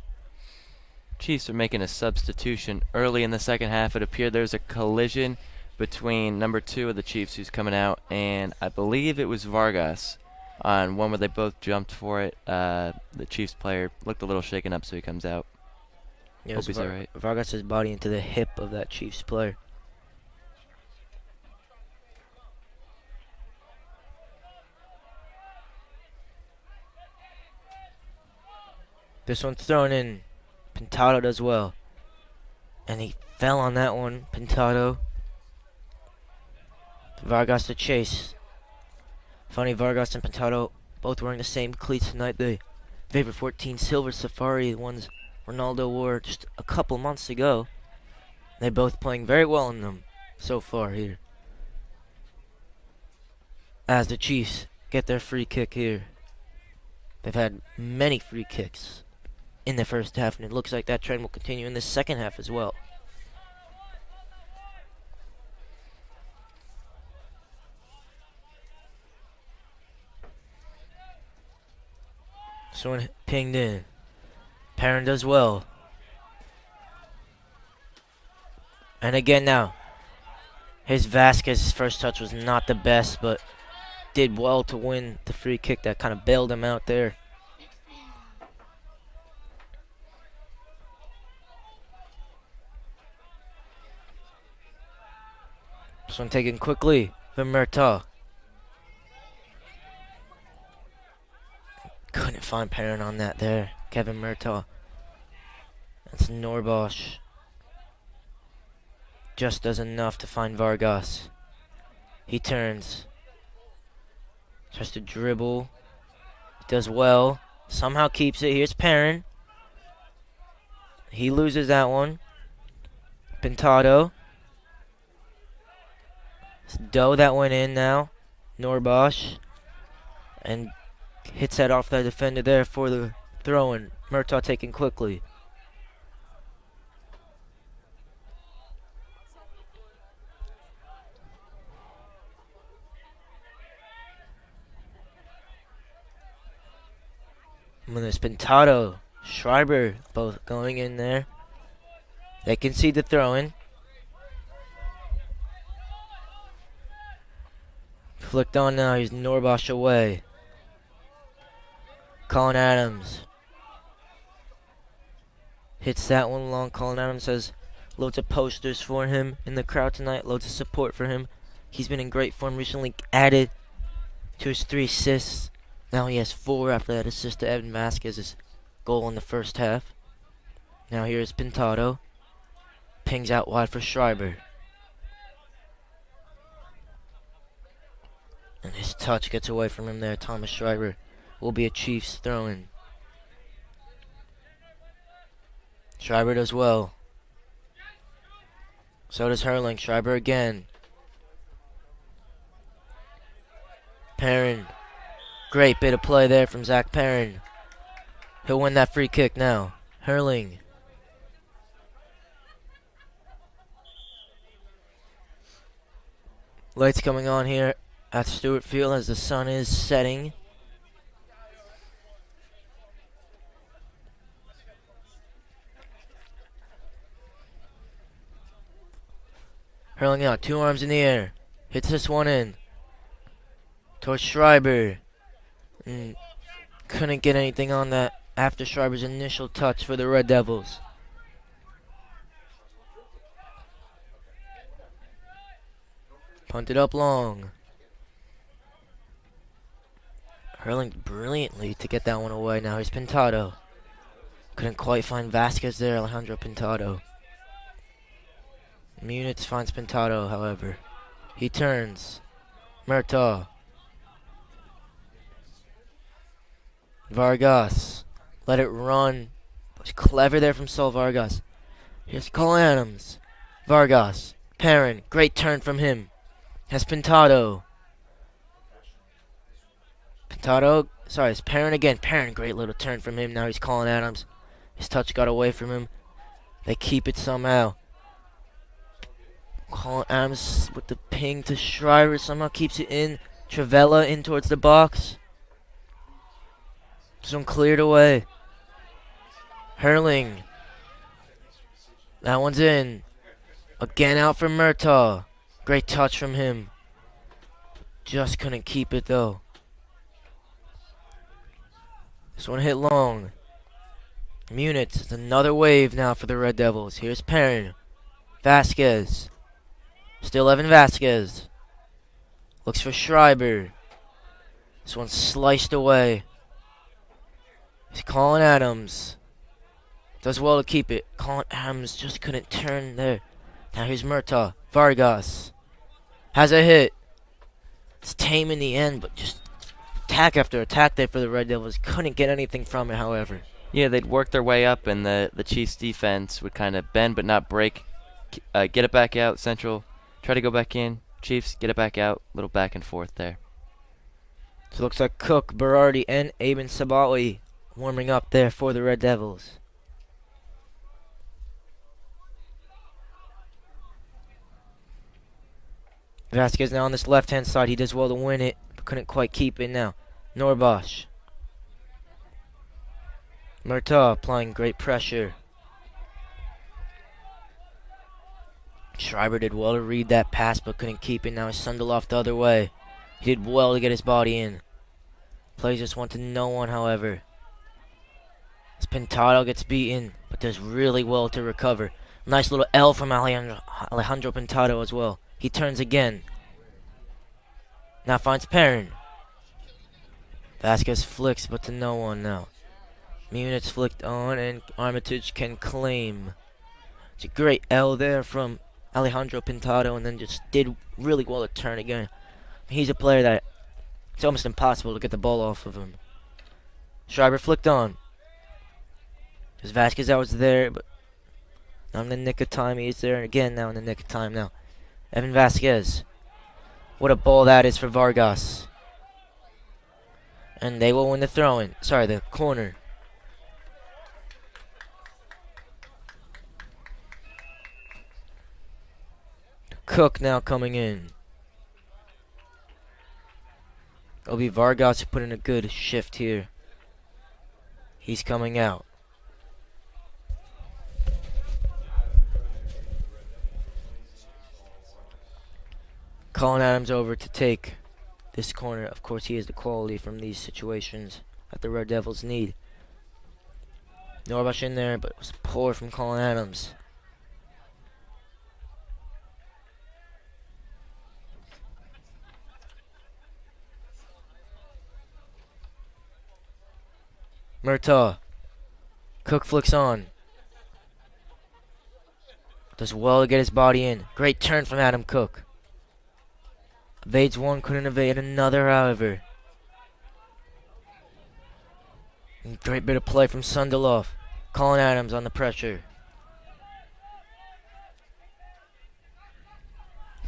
Chiefs are making a substitution early in the second half. It appeared there was a collision between number 2 of the Chiefs who's coming out, and I believe it was Vargas on one where they both jumped for it. The Chiefs player looked a little shaken up, so he comes out. Yeah, Hope he's all right. Vargas' body into the hip of that Chiefs player. This one's thrown in. Pintado does well. And he fell on that one, Pintado. Vargas to chase. Funny, Vargas and Pintado both wearing the same cleats tonight. The Vapor 14 Silver Safari, the ones Ronaldo wore just a couple months ago. They're both playing very well in them so far here. As the Chiefs get their free kick here. They've had many free kicks in the first half, and it looks like that trend will continue in the second half as well. This one pinged in. Perrin does well. And again now. Here's Vasquez's first touch was not the best, but did well to win the free kick that kind of bailed him out there. This one taken quickly from Murtaugh. Couldn't find Perrin on that there. Kevin Murtaugh. That's Norbosch. Just does enough to find Vargas. He turns. Tries to dribble. Does well. Somehow keeps it. Here's Perrin. He loses that one. Pintado. It's Doe that went in now. Norbosch. And hits that off that defender there for the throw-in. Murtaugh taken quickly. And there's Pintado, Schreiber both going in there. They can see the throw-in. Flicked on now, he's Norbosch away. Colin Adams hits that one long. Colin Adams has loads of posters for him in the crowd tonight, loads of support for him. He's been in great form, recently added to his 3 assists. Now he has 4 after that assist to Evan Vasquez's goal in the first half. Now here's Pintado. Pings out wide for Schreiber. And his touch gets away from him there. Thomas Schreiber will be a Chiefs throw-in. Schreiber does well. So does Hurling. Schreiber again. Perrin. Great bit of play there from Zach Perrin. He'll win that free kick now. Hurling. Lights coming on here at Stewart Field as the sun is setting. Hurling out, 2 arms in the air. Hits this one in. Towards Schreiber. And couldn't get anything on that after Schreiber's initial touch for the Red Devils. Punted up long. Hurling brilliantly to get that one away. Now here's Pintado. Couldn't quite find Vasquez there, Alejandro Pintado. Munitz finds Pintado, however. He turns. Murtaugh. Vargas. Let it run. It was clever there from Sol Vargas. Here's Colin Adams. Vargas. Perrin. Great turn from him. Has Pintado. Sorry, it's Perrin again. Perrin, great little turn from him. Now he's Colin Adams. His touch got away from him. They keep it somehow. Colin Adams with the ping to Schreiber. Somehow keeps it in. Travella in towards the box. This one cleared away. Hurling. That one's in. Again out for Murtaugh. Great touch from him. Just couldn't keep it though. This one hit long. Munich. It's another wave now for the Red Devils. Here's Perrin. Vasquez. Still Evan Vasquez. Looks for Schreiber. This one's sliced away. He's Colin Adams. Does well to keep it. Colin Adams just couldn't turn there. Now here's Murtaugh. Vargas. Has a hit. It's tame in the end, but just attack after attack there for the Red Devils. Couldn't get anything from it, however. Yeah, they'd work their way up, and the Chiefs' defense would kind of bend but not break. Get it back out, Central. Try to go back in. Chiefs, get it back out. Little back and forth there. So it looks like Cook, Berardi, and Aben Sabawi warming up there for the Red Devils. Vasquez now on this left-hand side. He does well to win it, but couldn't quite keep it now. Norbosch. Murtaugh applying great pressure. Schreiber did well to read that pass, but couldn't keep it. Now he's Sunderloff the other way. He did well to get his body in. Plays this one to no one, however. As Pintado gets beaten, but does really well to recover. Nice little L from Alejandro Pintado as well. He turns again. Now finds Perrin. Vasquez flicks, but to no one now. Munich flicked on, and Armitage can claim. It's a great L there from Alejandro Pintado, and then just did really well to turn again. He's a player that it's almost impossible to get the ball off of him. Schreiber flicked on. Because Vasquez out was there, but now in the nick of time he is there, and again now in the nick of time now. Evan Vasquez. What a ball that is for Vargas. And they will win the throw-in. Sorry, the corner. Cook now coming in. It'll be Vargas who put in a good shift here. He's coming out. Colin Adams over to take this corner. Of course, he has the quality from these situations that the Red Devils need. Norbosch in there, but it was poor from Colin Adams. Murtaugh. Cook flicks on. Does well to get his body in. Great turn from Adam Cook. Evades one, couldn't evade another, however. And great bit of play from Sunderloff. Colin Adams on the pressure.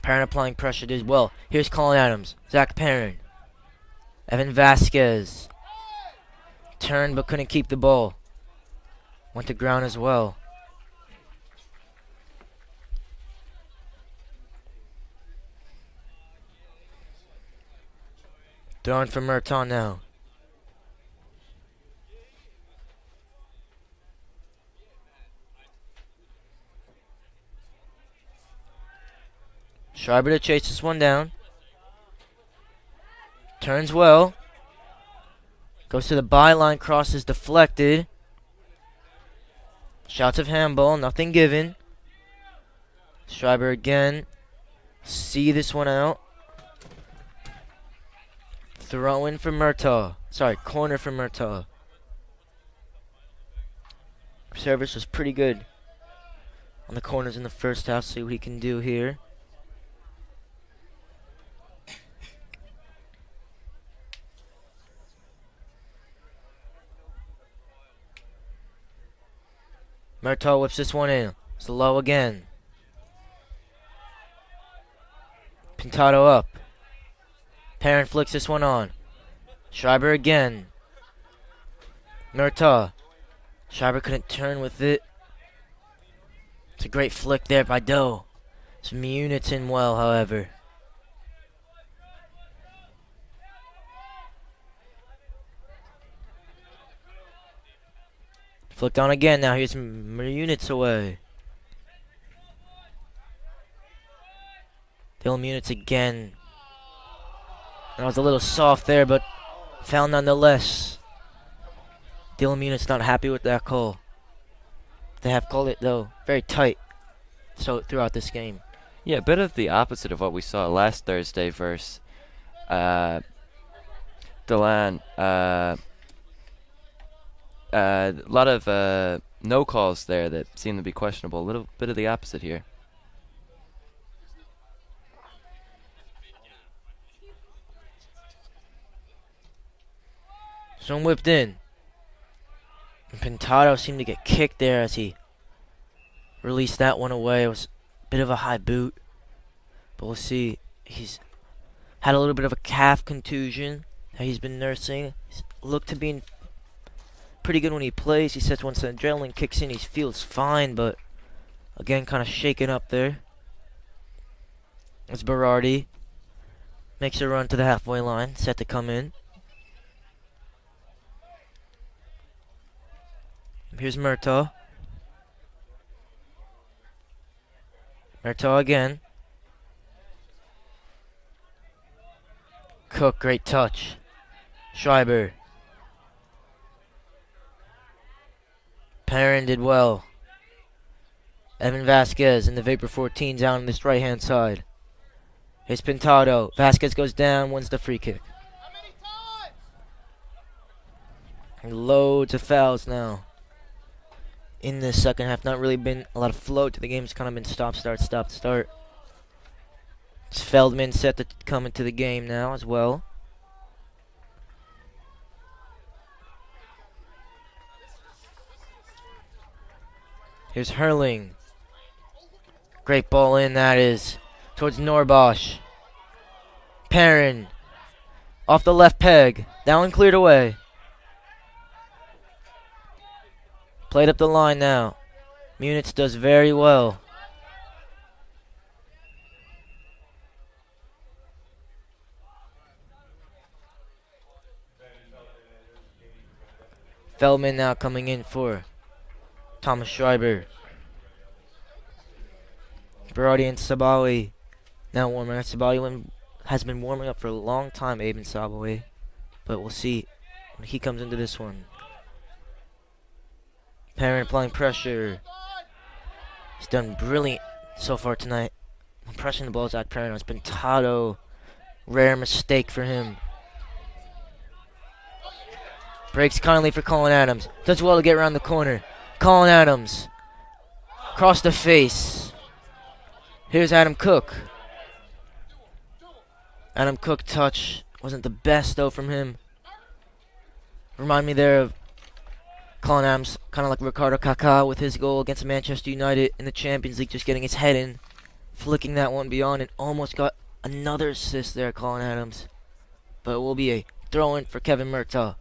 Perrin applying pressure as well. Here's Colin Adams. Zach Perrin. Evan Vasquez. Turned but couldn't keep the ball. Went to ground as well. Throwing for Murtaugh now. Schreiber to chase this one down. Turns well. Goes to the byline, cross is deflected. Shots of handball, nothing given. Schreiber again. See this one out. Throw in for Murtaugh. Sorry, corner for Murtaugh. Service was pretty good on the corners in the first half. See what he can do here. Murtaugh whips this one in. It's low again. Pintado up. Perrin flicks this one on. Schreiber again. Murtaugh. Schreiber couldn't turn with it. It's a great flick there by Doe. Some units in well, however. Flicked on again. Now here's units away. Dylan units again. That was a little soft there, but foul nonetheless. Dylan units not happy with that call. They have called it, though, very tight so throughout this game. Yeah, a bit of the opposite of what we saw last Thursday versus Delan. A lot of no calls there that seem to be questionable. A little bit of the opposite here. Someone whipped in. And Pintado seemed to get kicked there as he released that one away. It was a bit of a high boot. But we'll see. He's had a little bit of a calf contusion that he's been nursing. He's looked to be pretty good when he plays. He says once the adrenaline kicks in, he feels fine. But again, kind of shaken up there. It's Berardi. Makes a run to the halfway line. Set to come in. Here's Murtaugh. Murtaugh again. Cook, great touch. Schreiber. Perrin did well. Evan Vasquez in the Vapor 14 down on this right-hand side. Here's Pintado. Vasquez goes down, wins the free kick. And loads of fouls now in this second half. Not really been a lot of flow to the game. It's kind of been stop, start, stop, start. It's Feldman set to come into the game now as well. Here's Hurling. Great ball in, that is. Towards Norbosch. Perrin. Off the left peg. That one cleared away. Played up the line now. Munitz does very well. Feldman now coming in for Thomas Schreiber. Berardi and Sabawi now warming up. Sabawi has been warming up for a long time, Aben Sabawi. But we'll see when he comes into this one. Perrin applying pressure. He's done brilliant so far tonight. Pressing the balls at Perrin. It's been Pintado. Rare mistake for him. Breaks kindly for Colin Adams. Does well to get around the corner. Colin Adams. Across the face. Here's Adam Cook. Adam Cook touch. Wasn't the best though from him. Remind me there of Colin Adams, kind of like Ricardo Kaká with his goal against Manchester United in the Champions League, just getting his head in, flicking that one beyond, and almost got another assist there, Colin Adams. But it will be a throw-in for Kevin Murtaugh.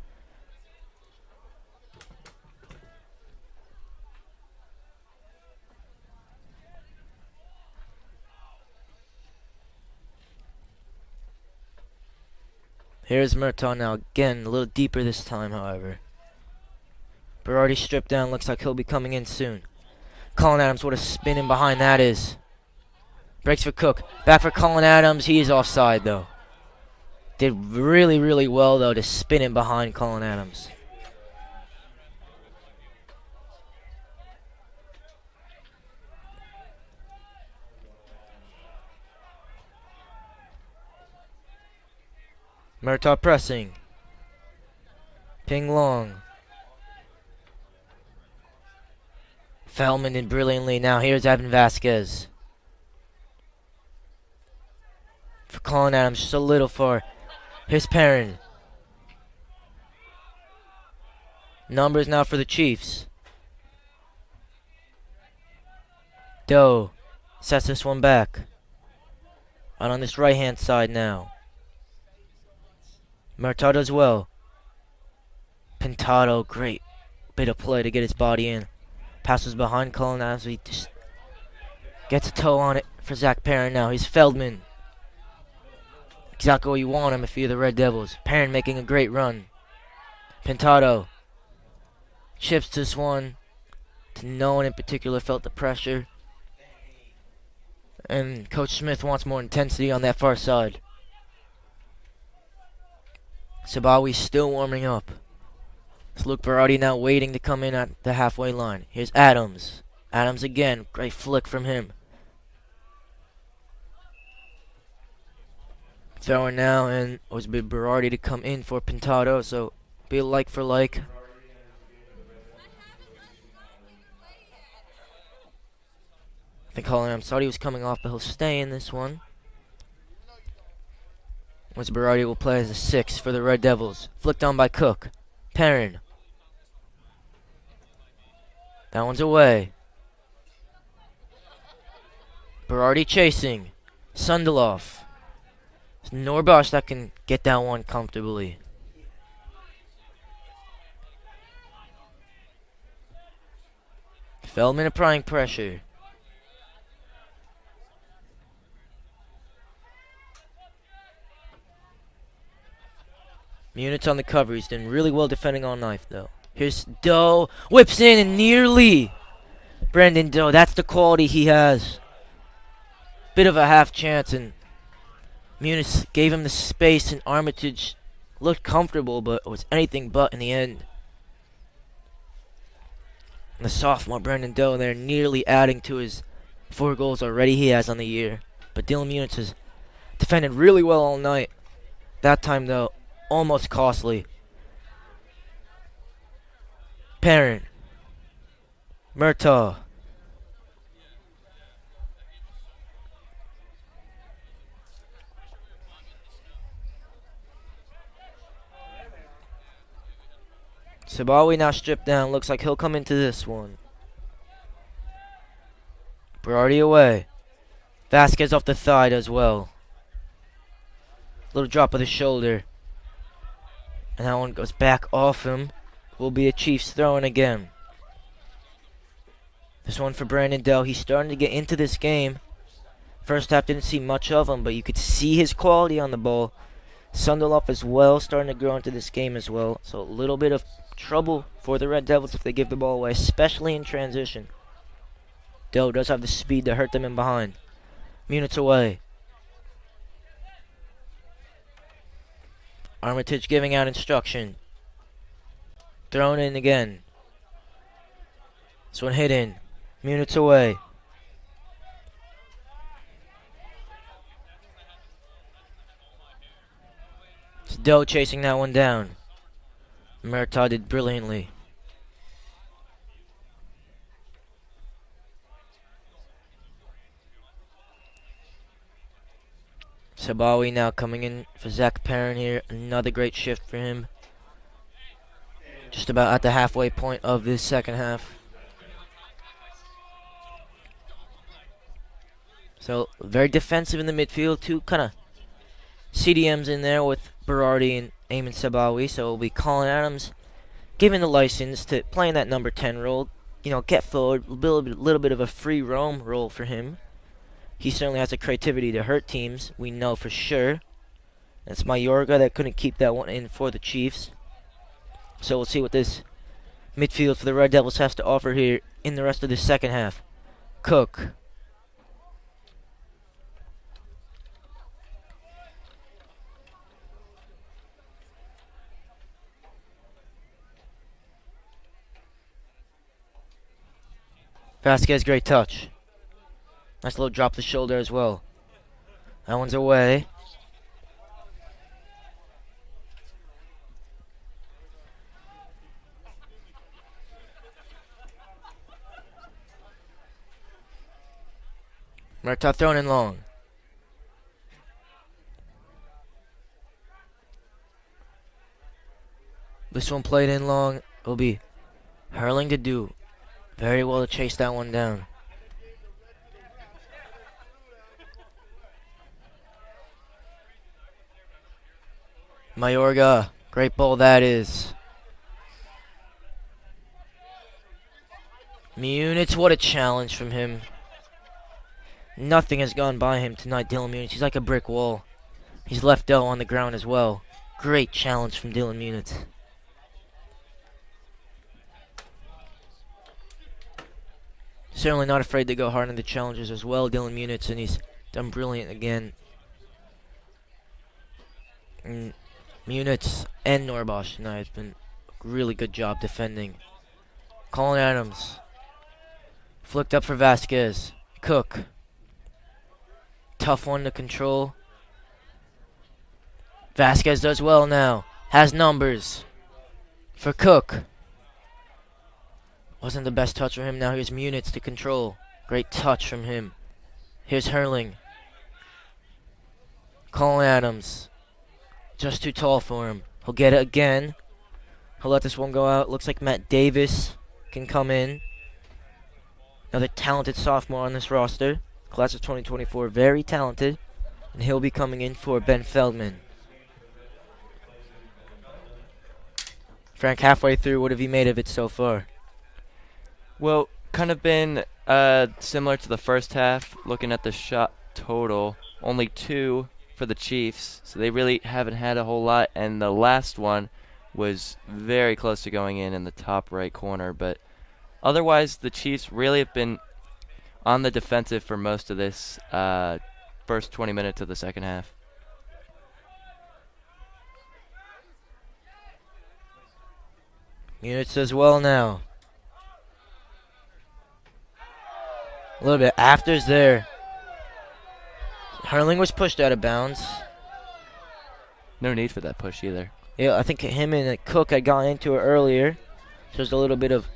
Here's Murtaugh now, again, a little deeper this time, however. Berardi stripped down, looks like he'll be coming in soon. Colin Adams, what a spin in behind that is. Breaks for Cook, back for Colin Adams, he is offside though. Did really, really well though to spin in behind Colin Adams. Murtaugh pressing. Ping long. Feldman did brilliantly. Now here's Evan Vasquez. For Colin Adams, just a little far. Here's Perrin. Numbers now for the Chiefs. Doe sets this one back. Out on this right-hand side now. Murtaugh does well. Pintado, great bit of play to get his body in. Passes behind Cullen as he just gets a toe on it for Zach Perrin now. He's Feldman. Exactly what you want him if you're the Red Devils. Perrin making a great run. Pintado chips this one to no one in particular, felt the pressure. And Coach Smith wants more intensity on that far side. Sabawi still warming up. It's Luke Berardi now waiting to come in at the halfway line. Here's Adams. Adams again. Great flick from him. Throwing now, and it was Berardi to come in for Pintado, so be a like for like. I think Colin Adams thought he was coming off, but he'll stay in this one. Once Berardi will play as a 6 for the Red Devils. Flicked on by Cook. Perrin. That one's away. Berardi chasing. Sundeloff. It's Norbosch that can get that one comfortably. Feldman applying pressure. Munit's on the cover. He's done really well defending on knife, though. Here's Doe. Whips in and nearly. Brandon Doe. That's the quality he has. Bit of a half chance, and Muniz gave him the space, and Armitage looked comfortable, but was anything but in the end. And the sophomore Brandon Doe there nearly adding to his 4 goals already he has on the year. But Dylan Muniz has defended really well all night. That time, though, almost costly. Perrin. Murtaugh. Sabawi now stripped down. Looks like he'll come into this one. Berardi away. Vasquez off the thigh as well. Little drop of the shoulder. And that one goes back off him. Will be a Chiefs throwing again. This one for Brandon Doe. He's starting to get into this game. First half didn't see much of him, but you could see his quality on the ball. Sundeloff as well, starting to grow into this game as well. So a little bit of trouble for the Red Devils if they give the ball away, especially in transition. Doe does have the speed to hurt them in behind. Muniz away. Armitage giving out instruction. Thrown in again. This one hit in. Muniz away. It's Doe chasing that one down. Murtaugh did brilliantly. Sabawi now coming in for Zach Perrin here. Another great shift for him. Just about at the halfway point of this second half. So very defensive in the midfield. 2 kind of CDMs in there with Berardi and Eamon Sabawi. So it'll be Colin Adams given the license to play in that number 10 role. You know, get forward, a little bit of a free roam role for him. He certainly has the creativity to hurt teams, we know for sure. It's Mayorga that couldn't keep that one in for the Chiefs. So we'll see what this midfield for the Red Devils has to offer here in the rest of the second half. Cook. Vasquez, great touch. Nice little drop the shoulder as well. That one's away. Murtaugh thrown in long. This one played in long. Will be Hurling to do very well to chase that one down. Mayorga, great ball that is. Munitz, what a challenge from him. Nothing has gone by him tonight, Dylan Munitz. He's like a brick wall. He's left Dell on the ground as well. Great challenge from Dylan Munitz. Certainly not afraid to go hard in the challenges as well, Dylan Munitz, and he's done brilliant again. And Munitz and Norbosch tonight has been a really good job defending. Colin Adams. Flicked up for Vasquez. Cook. Tough one to control. Vasquez does well now. Has numbers. For Cook. Wasn't the best touch from him. Now here's Munitz to control. Great touch from him. Here's Hurling. Colin Adams. Just too tall for him. He'll get it again. He'll let this one go out. Looks like Matt Davis can come in. Another talented sophomore on this roster. Class of 2024. Very talented. And he'll be coming in for Ben Feldman. Frank, halfway through, what have you made of it so far? Well, kind of been similar to the first half. Looking at the shot total, only 2 for the Chiefs, so they really haven't had a whole lot. And the last one was very close to going in the top right corner. But otherwise, the Chiefs really have been on the defensive for most of this first 20 minutes of the second half. Munitz does well now. A little bit afters there. Hurling was pushed out of bounds. No need for that push either. Yeah, I think him and Cook had gotten into it earlier. So there's a little bit of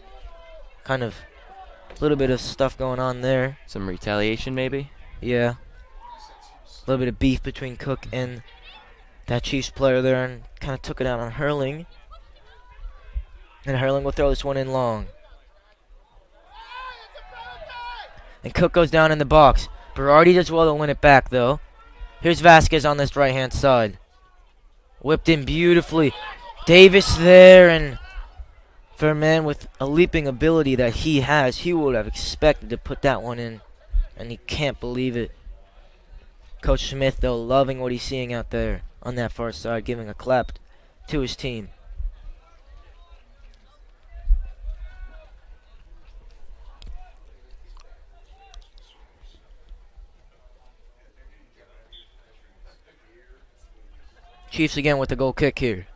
stuff going on there. Some retaliation maybe? Yeah. A little bit of beef between Cook and that Chiefs player there, and kind of took it out on Hurling. And Hurling will throw this one in long. And Cook goes down in the box. Berardi does well to win it back, though. Here's Vasquez on this right-hand side. Whipped in beautifully. Davis there, and for a man with a leaping ability that he has, he would have expected to put that one in, and he can't believe it. Coach Smith, though, loving what he's seeing out there on that far side, giving a clap to his team. Chiefs again with the goal kick here.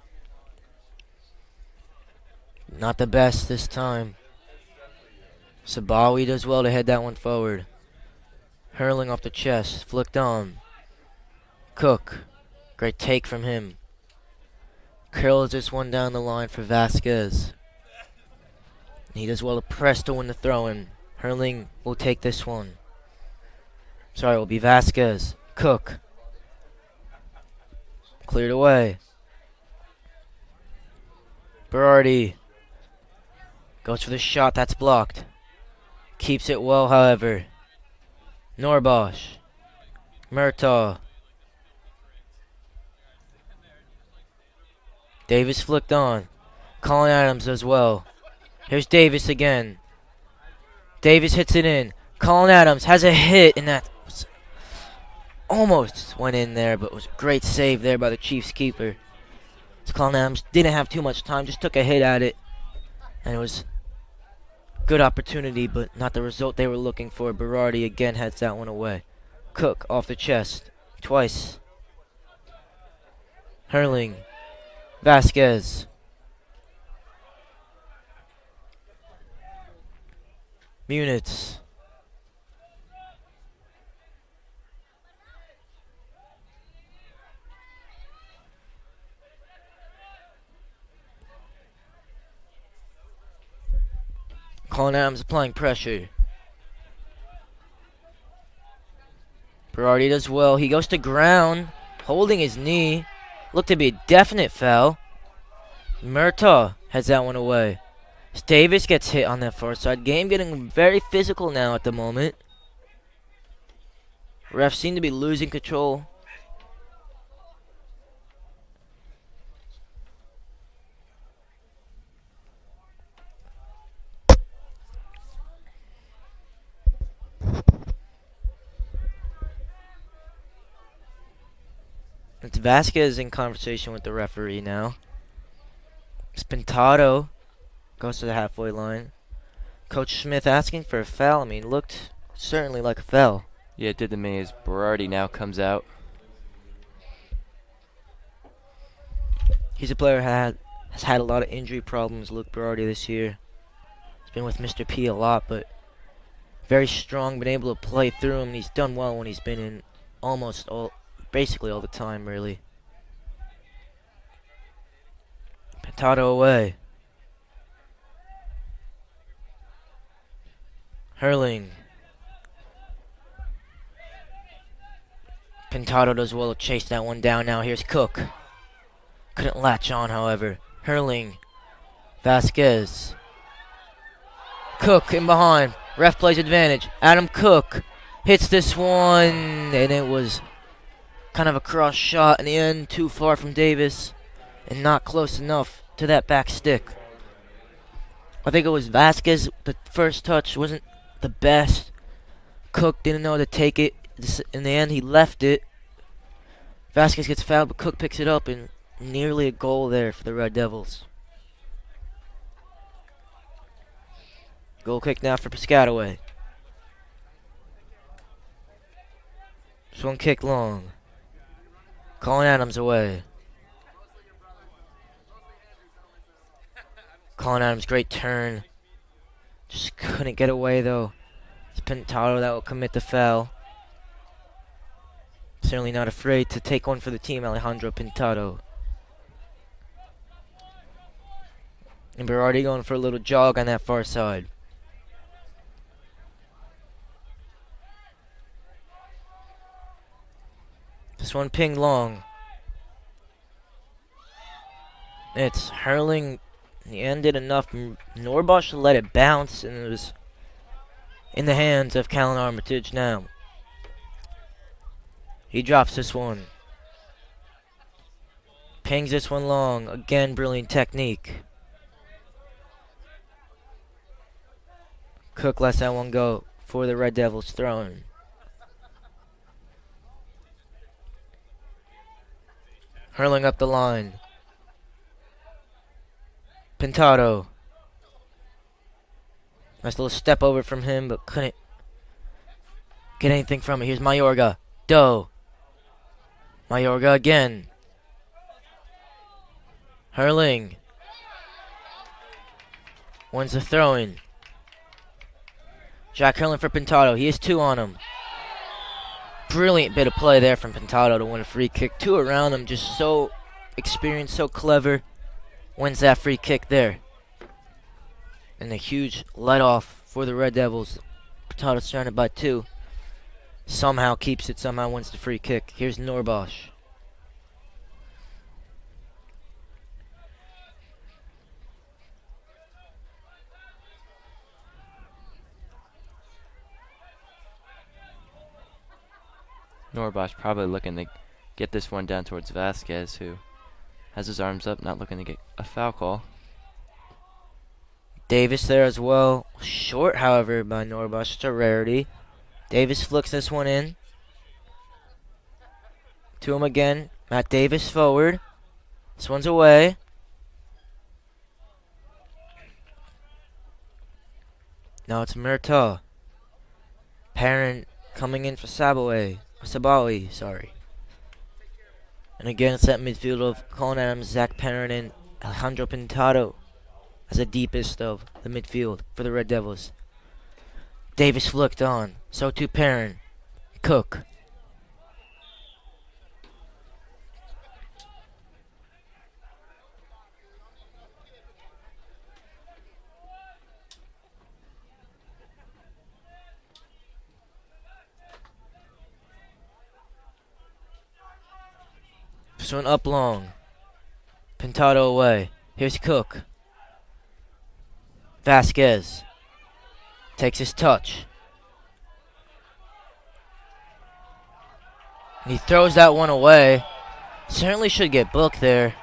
Not the best this time. Sabawi does well to head that one forward. Hurling off the chest. Flicked on. Cook. Great take from him. Curls this one down the line for Vasquez. He does well to press to win the throw-in. Hurling will take this one. Sorry, it will be Vasquez. Cook. Cleared away. Berardi goes for the shot. That's blocked. Keeps it well, however. Norbosch. Murtaugh. Davis flicked on. Colin Adams as well. Here's Davis again. Davis hits it in. Colin Adams has a hit, and that almost went in there, but it was a great save there by the Chiefs keeper. So Colin Adams didn't have too much time, just took a hit at it, and it was a good opportunity, but not the result they were looking for. Berardi again heads that one away. Cook off the chest twice. Hurling. Vasquez. Munitz. Colin Adams applying pressure. Berardi does well. He goes to ground, holding his knee. Looked to be a definite foul. Murtaugh has that one away. Davis gets hit on that far side. Game getting very physical now at the moment. Refs seem to be losing control. It's Vasquez in conversation with the referee now. Pintado goes to the halfway line. Coach Smith asking for a foul. I mean, looked certainly like a foul. Yeah, it did to me as Berardi now comes out. He's a player has had a lot of injury problems, Luke Berardi, this year. He's been with Mr. P a lot, but very strong, been able to play through him, and he's done well when he's been in basically all the time, really. Pintado away. Hurling. Pintado does well to chase that one down now. Here's Cook. Couldn't latch on, however. Hurling. Vasquez. Cook in behind. Ref plays advantage. Adam Cook hits this one, and it was kind of a cross shot in the end. Too far from Davis, and not close enough to that back stick. I think it was Vasquez. The first touch wasn't the best. Cook didn't know to take it. In the end, he left it. Vasquez gets fouled, but Cook picks it up, and nearly a goal there for the Red Devils. Goal kick now for Piscataway. This one kicked long. Colin Adams away. Colin Adams, great turn. Just couldn't get away, though. It's Pintado that will commit the foul. Certainly not afraid to take one for the team, Alejandro Pintado. And Berardi going for a little jog on that far side. This one pinged long. It's Hurling. The end did enough. Norbosch let it bounce, and it was in the hands of Callan Armitage now. He drops this one. Pings this one long. Again, brilliant technique. Cook lets that one go for the Red Devils throwing. Hurling up the line. Pintado. Nice little step over from him, but couldn't get anything from it. Here's Mayorga. Doe. Mayorga again. Hurling. Wins the throw-in. Jack Hurling for Pintado. He has two on him. Brilliant bit of play there from Pintado to win a free kick. Two around him, just so experienced, so clever. Wins that free kick there. And a huge let-off for the Red Devils. Pintado surrounded by two. Somehow keeps it, somehow wins the free kick. Here's Norbosch. Norbosch probably looking to get this one down towards Vasquez, who has his arms up, not looking to get a foul call. Davis there as well. Short, however, by Norbosch. It's a rarity. Davis flicks this one in. To him again. Matt Davis forward. This one's away. Now it's Murtaugh. Perrin coming in for Sabawi, sorry. And again, it's that midfield of Colin Adams, Zach Perrin, and Alejandro Pintado as the deepest of the midfield for the Red Devils. Davis flicked on. So too Perrin. Cook. This one up long. Pintado away. Here's Cook. Vasquez takes his touch. He throws that one away. Certainly should get booked there.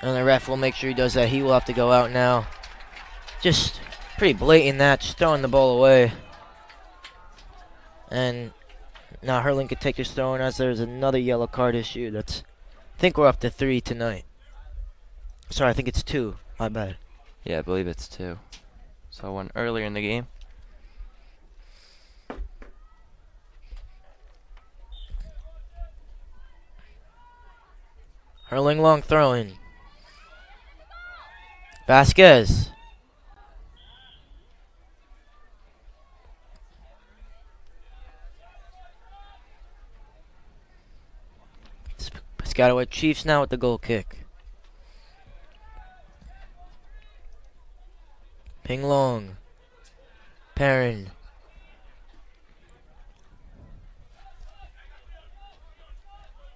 And the ref will make sure he does that. He will have to go out now. Just pretty blatant that, just throwing the ball away. And now Hurling could take this throw in as there's another yellow card issued. I think we're up to 3 tonight. Sorry, I think it's 2. My bad. Yeah, I believe it's 2. So one earlier in the game. Hurling long throwing. Vasquez. Piscataway Chiefs now with the goal kick. Ping long. Perrin.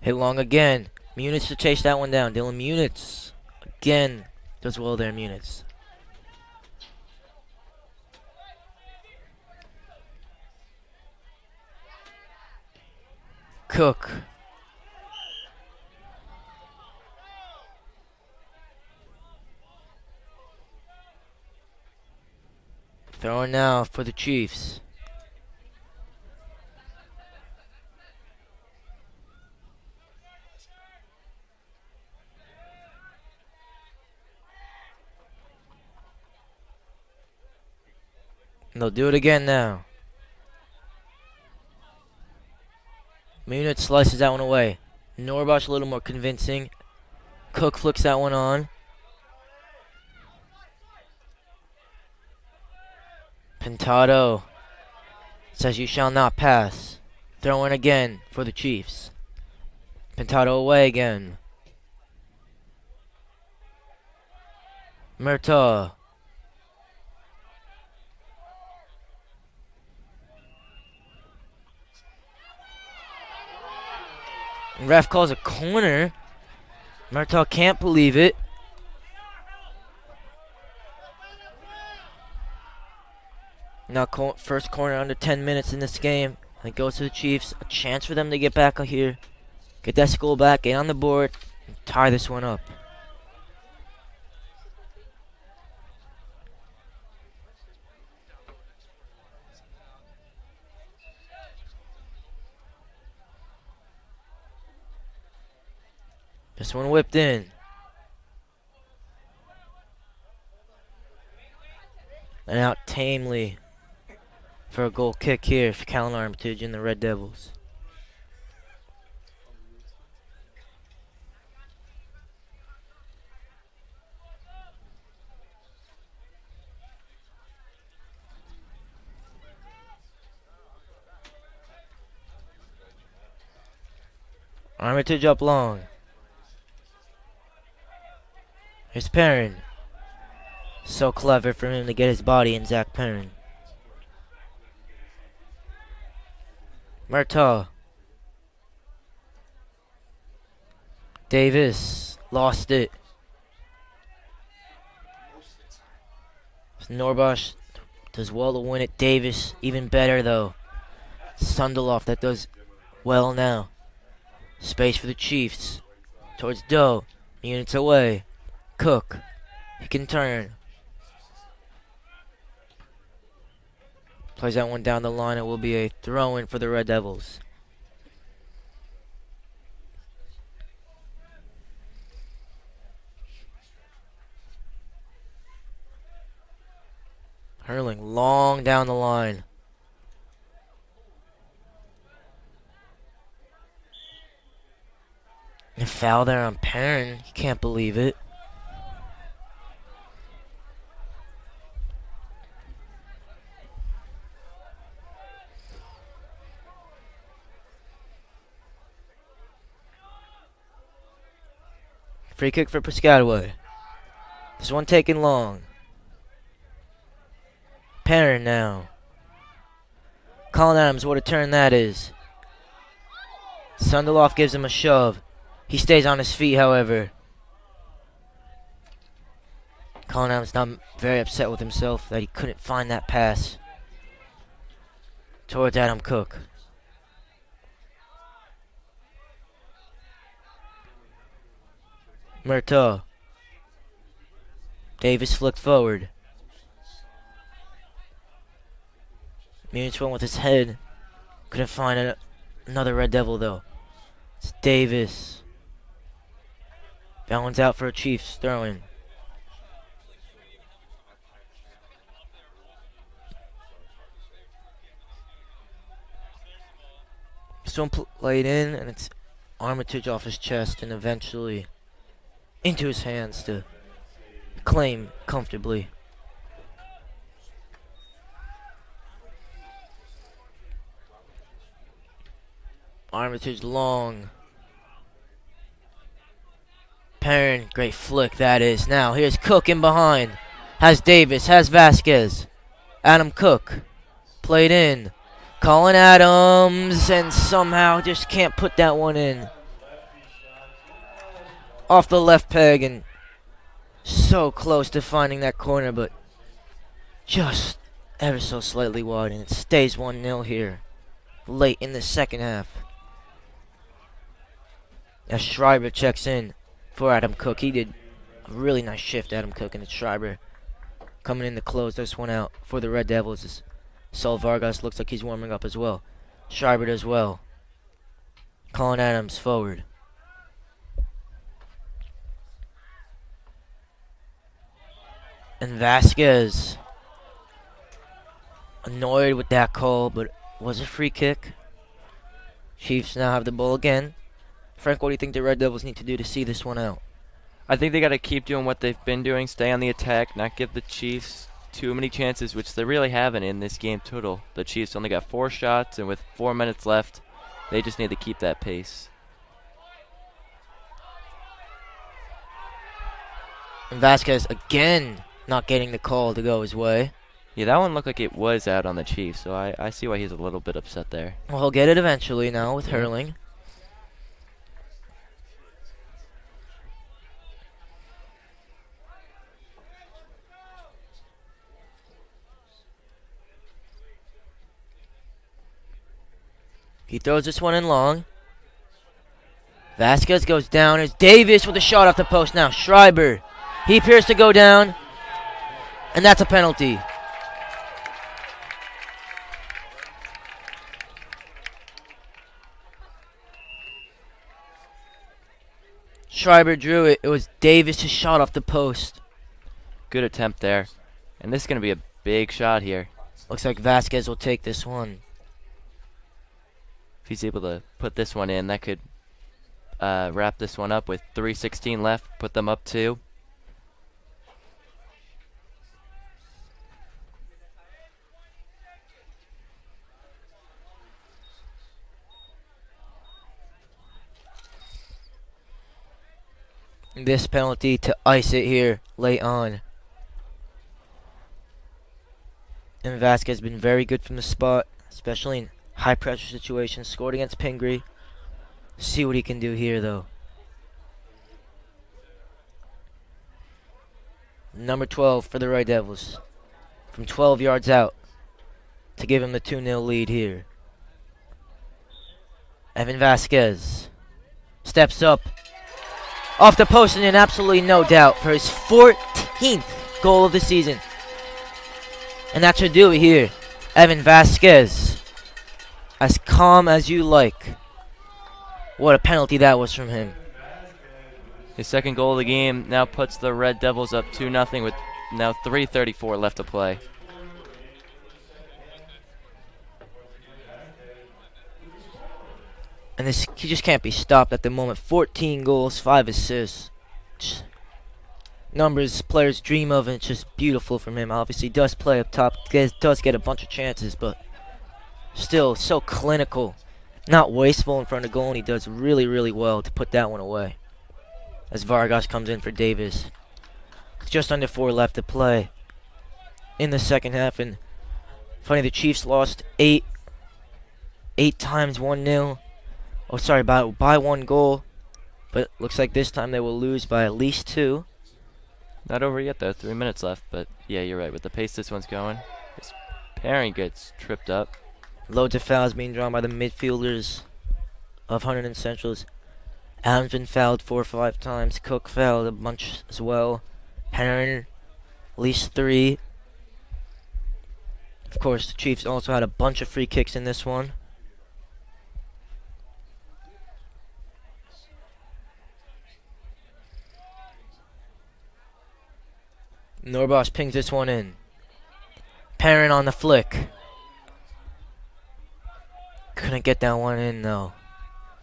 Hit long again. Munitz to chase that one down. Dylan Munitz again does well there, Munitz. Cook. Throwing now for the Chiefs. And they'll do it again now. Munich slices that one away. Norbosch a little more convincing. Cook flicks that one on. Pintado says you shall not pass. Throwing again for the Chiefs. Pintado away again. Murtaugh. Ref calls a corner. Murtaugh can't believe it. Now first corner under 10 minutes in this game. And it goes to the Chiefs. A chance for them to get back here. Get that score back, get on the board, and tie this one up. This one whipped in. And out tamely for a goal kick here for Callan Armitage and the Red Devils. Armitage up long. Here's Perrin. So clever for him to get his body in Zach Perrin. Murtaugh. Davis lost it. Norbosch does well to win it. Davis even better though. Sunderloff that does well now. Space for the Chiefs. Towards Doe. Units away. Cook. He can turn. Plays that one down the line. It will be a throw-in for the Red Devils. Hurling long down the line. And foul there on Perrin. You can't believe it. Free kick for Piscataway. This one taken long. Perrin now. Colin Adams, what a turn that is. Sunderloff gives him a shove. He stays on his feet, however. Colin Adams not very upset with himself that he couldn't find that pass towards Adam Cook. Murtaugh. Davis flicked forward. Munich went with his head. Couldn't find another Red Devil, though. It's Davis. That one's out for a Chiefs throw-in. This one played in, and it's Armitage off his chest and eventually into his hands to claim comfortably. Armitage long. Perrin, great flick that is. Now here's Cook in behind. Has Davis, has Vasquez. Adam Cook played in. Colin Adams, and somehow just can't put that one in. Off the left peg, and so close to finding that corner, but just ever so slightly wide, and it stays 1-0 here late in the second half. As Schreiber checks in for Adam Cook. He did a really nice shift, Adam Cook, and it's Schreiber coming in to close this one out for the Red Devils. Saul Vargas looks like he's warming up as well. Schreiber as well. Colin Adams forward. And Vasquez annoyed with that call, but it was a free kick. Chiefs now have the ball again. Frank, what do you think the Red Devils need to do to see this one out? I think they got to keep doing what they've been doing, stay on the attack, not give the Chiefs too many chances, which they really haven't in this game total. The Chiefs only got 4 shots, and with 4 minutes left, they just need to keep that pace. And Vasquez again not getting the call to go his way. Yeah, that one looked like it was out on the Chiefs, so I see why he's a little bit upset there. Well, he'll get it eventually now with hurling. He throws this one in long. Vasquez goes down. It's Davis with a shot off the post now. Schreiber. He appears to go down. And that's a penalty. Schreiber drew it. It was Davis' shot off the post. Good attempt there. And this is going to be a big shot here. Looks like Vasquez will take this one. If he's able to put this one in, that could wrap this one up with 3:16 left, put them up 2. This penalty to ice it here late on. And Vasquez has been very good from the spot, especially in high pressure situations. Scored against Pingree. See what he can do here though. Number 12 for the Red Devils. From 12 yards out to give him the 2-0 lead here. Evan Vasquez steps up. Off the post, and in absolutely no doubt for his 14th goal of the season. And that should do it here. Evan Vasquez. As calm as you like. What a penalty that was from him. His second goal of the game now puts the Red Devils up 2-0 with now 3:34 left to play. And this, he just can't be stopped at the moment. 14 goals, 5 assists. Just numbers players dream of, and it's just beautiful from him. Obviously, he does play up top, does get a bunch of chances, but still so clinical. Not wasteful in front of goal, and he does really, really well to put that one away. As Vargas comes in for Davis. Just under 4 left to play in the second half. And funny, the Chiefs lost 8 times 1-0. Oh, sorry, by 1 goal. But looks like this time they will lose by at least 2. Not over yet though, 3 minutes left, but yeah, you're right. With the pace this one's going, this Perrin gets tripped up. Loads of fouls being drawn by the midfielders of Hunterdon Centrals. Adams been fouled 4 or 5 times. Cook fouled a bunch as well. Perrin, at least 3. Of course, the Chiefs also had a bunch of free kicks in this one. Norbosch pings this one in. Perrin on the flick. Couldn't get that one in though.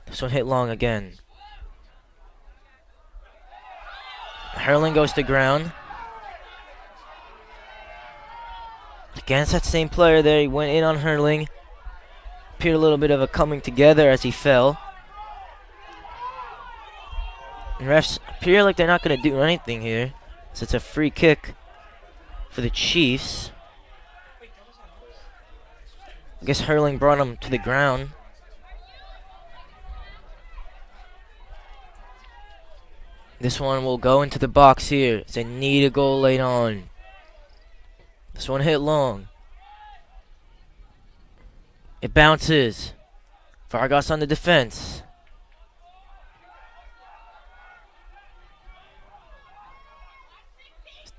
This one hit long again. Hurling goes to ground. Against that same player there, he went in on Hurling. Appeared a little bit of a coming together as he fell. And refs appear like they're not going to do anything here. So it's a free kick for the Chiefs. I guess Hurling brought him to the ground. This one will go into the box here. It's a need a goal late on. This one hit long. It bounces. Vargas on the defense.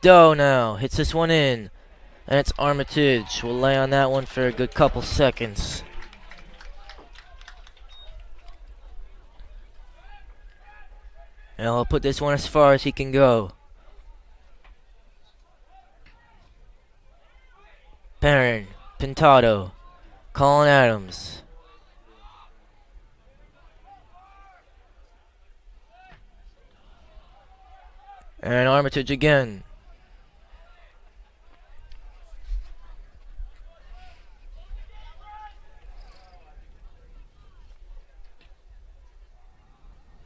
Doe now hits this one in. And it's Armitage. We'll lay on that one for a good couple seconds. And I'll put this one as far as he can go. Perrin, Pintado, Colin Adams. And Armitage again.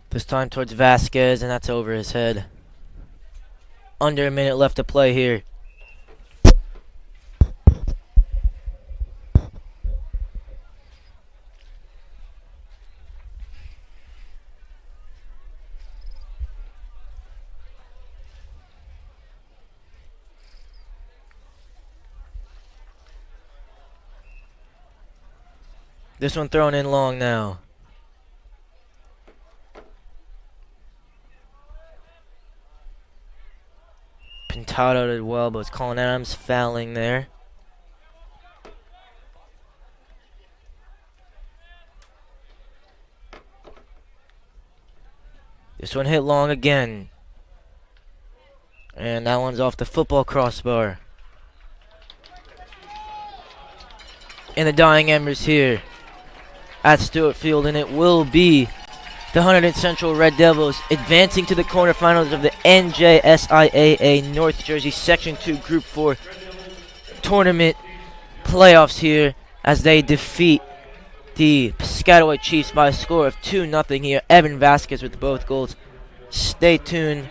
This time towards Vasquez, and that's over his head. Under a minute left to play here. This one thrown in long now. Pintado did well, but it's Colin Adams fouling there. This one hit long again. And that one's off the football crossbar. In the dying embers here at Stewart Field, and it will be the Hunterdon Central Red Devils advancing to the quarterfinals of the NJSIAA North Jersey Section 2 Group 4 tournament playoffs here as they defeat the Piscataway Chiefs by a score of 2-0 here. Evan Vasquez with both goals. Stay tuned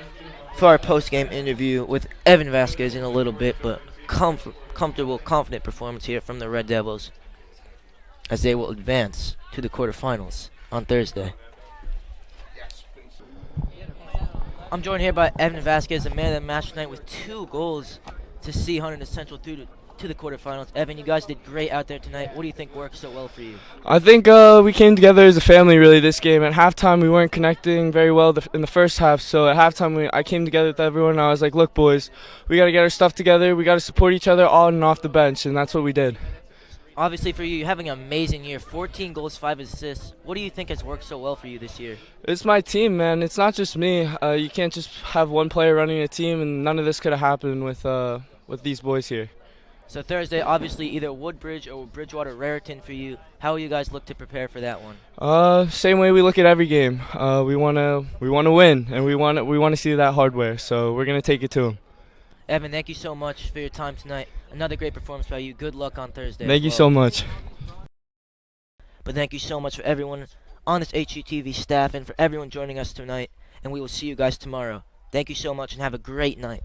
for our post-game interview with Evan Vasquez in a little bit, but comfortable, confident performance here from the Red Devils as they will advance to the quarterfinals on Thursday. I'm joined here by Evan Vasquez, the man of the match tonight, with 2 goals to see Hunterdon Central through to the quarterfinals. Evan, you guys did great out there tonight. What do you think worked so well for you? I think we came together as a family, really, this game. At halftime, we weren't connecting very well in the first half, so at halftime, I came together with everyone, and I was like, look, boys, we got to get our stuff together. We got to support each other on and off the bench, and that's what we did. Obviously, for you, you're having an amazing year. 14 goals, 5 assists. What do you think has worked so well for you this year? It's my team, man. It's not just me. You can't just have one player running a team, and none of this could have happened with these boys here. So Thursday, obviously, either Woodbridge or Bridgewater Raritan for you. How will you guys look to prepare for that one? Same way we look at every game. We wanna win, and we wanna see that hardware. So we're gonna take it to them. Evan, thank you so much for your time tonight. Another great performance by you. Good luck on Thursday. Thank you so much. But thank you so much for everyone on this HUTV staff and for everyone joining us tonight. And we will see you guys tomorrow. Thank you so much and have a great night.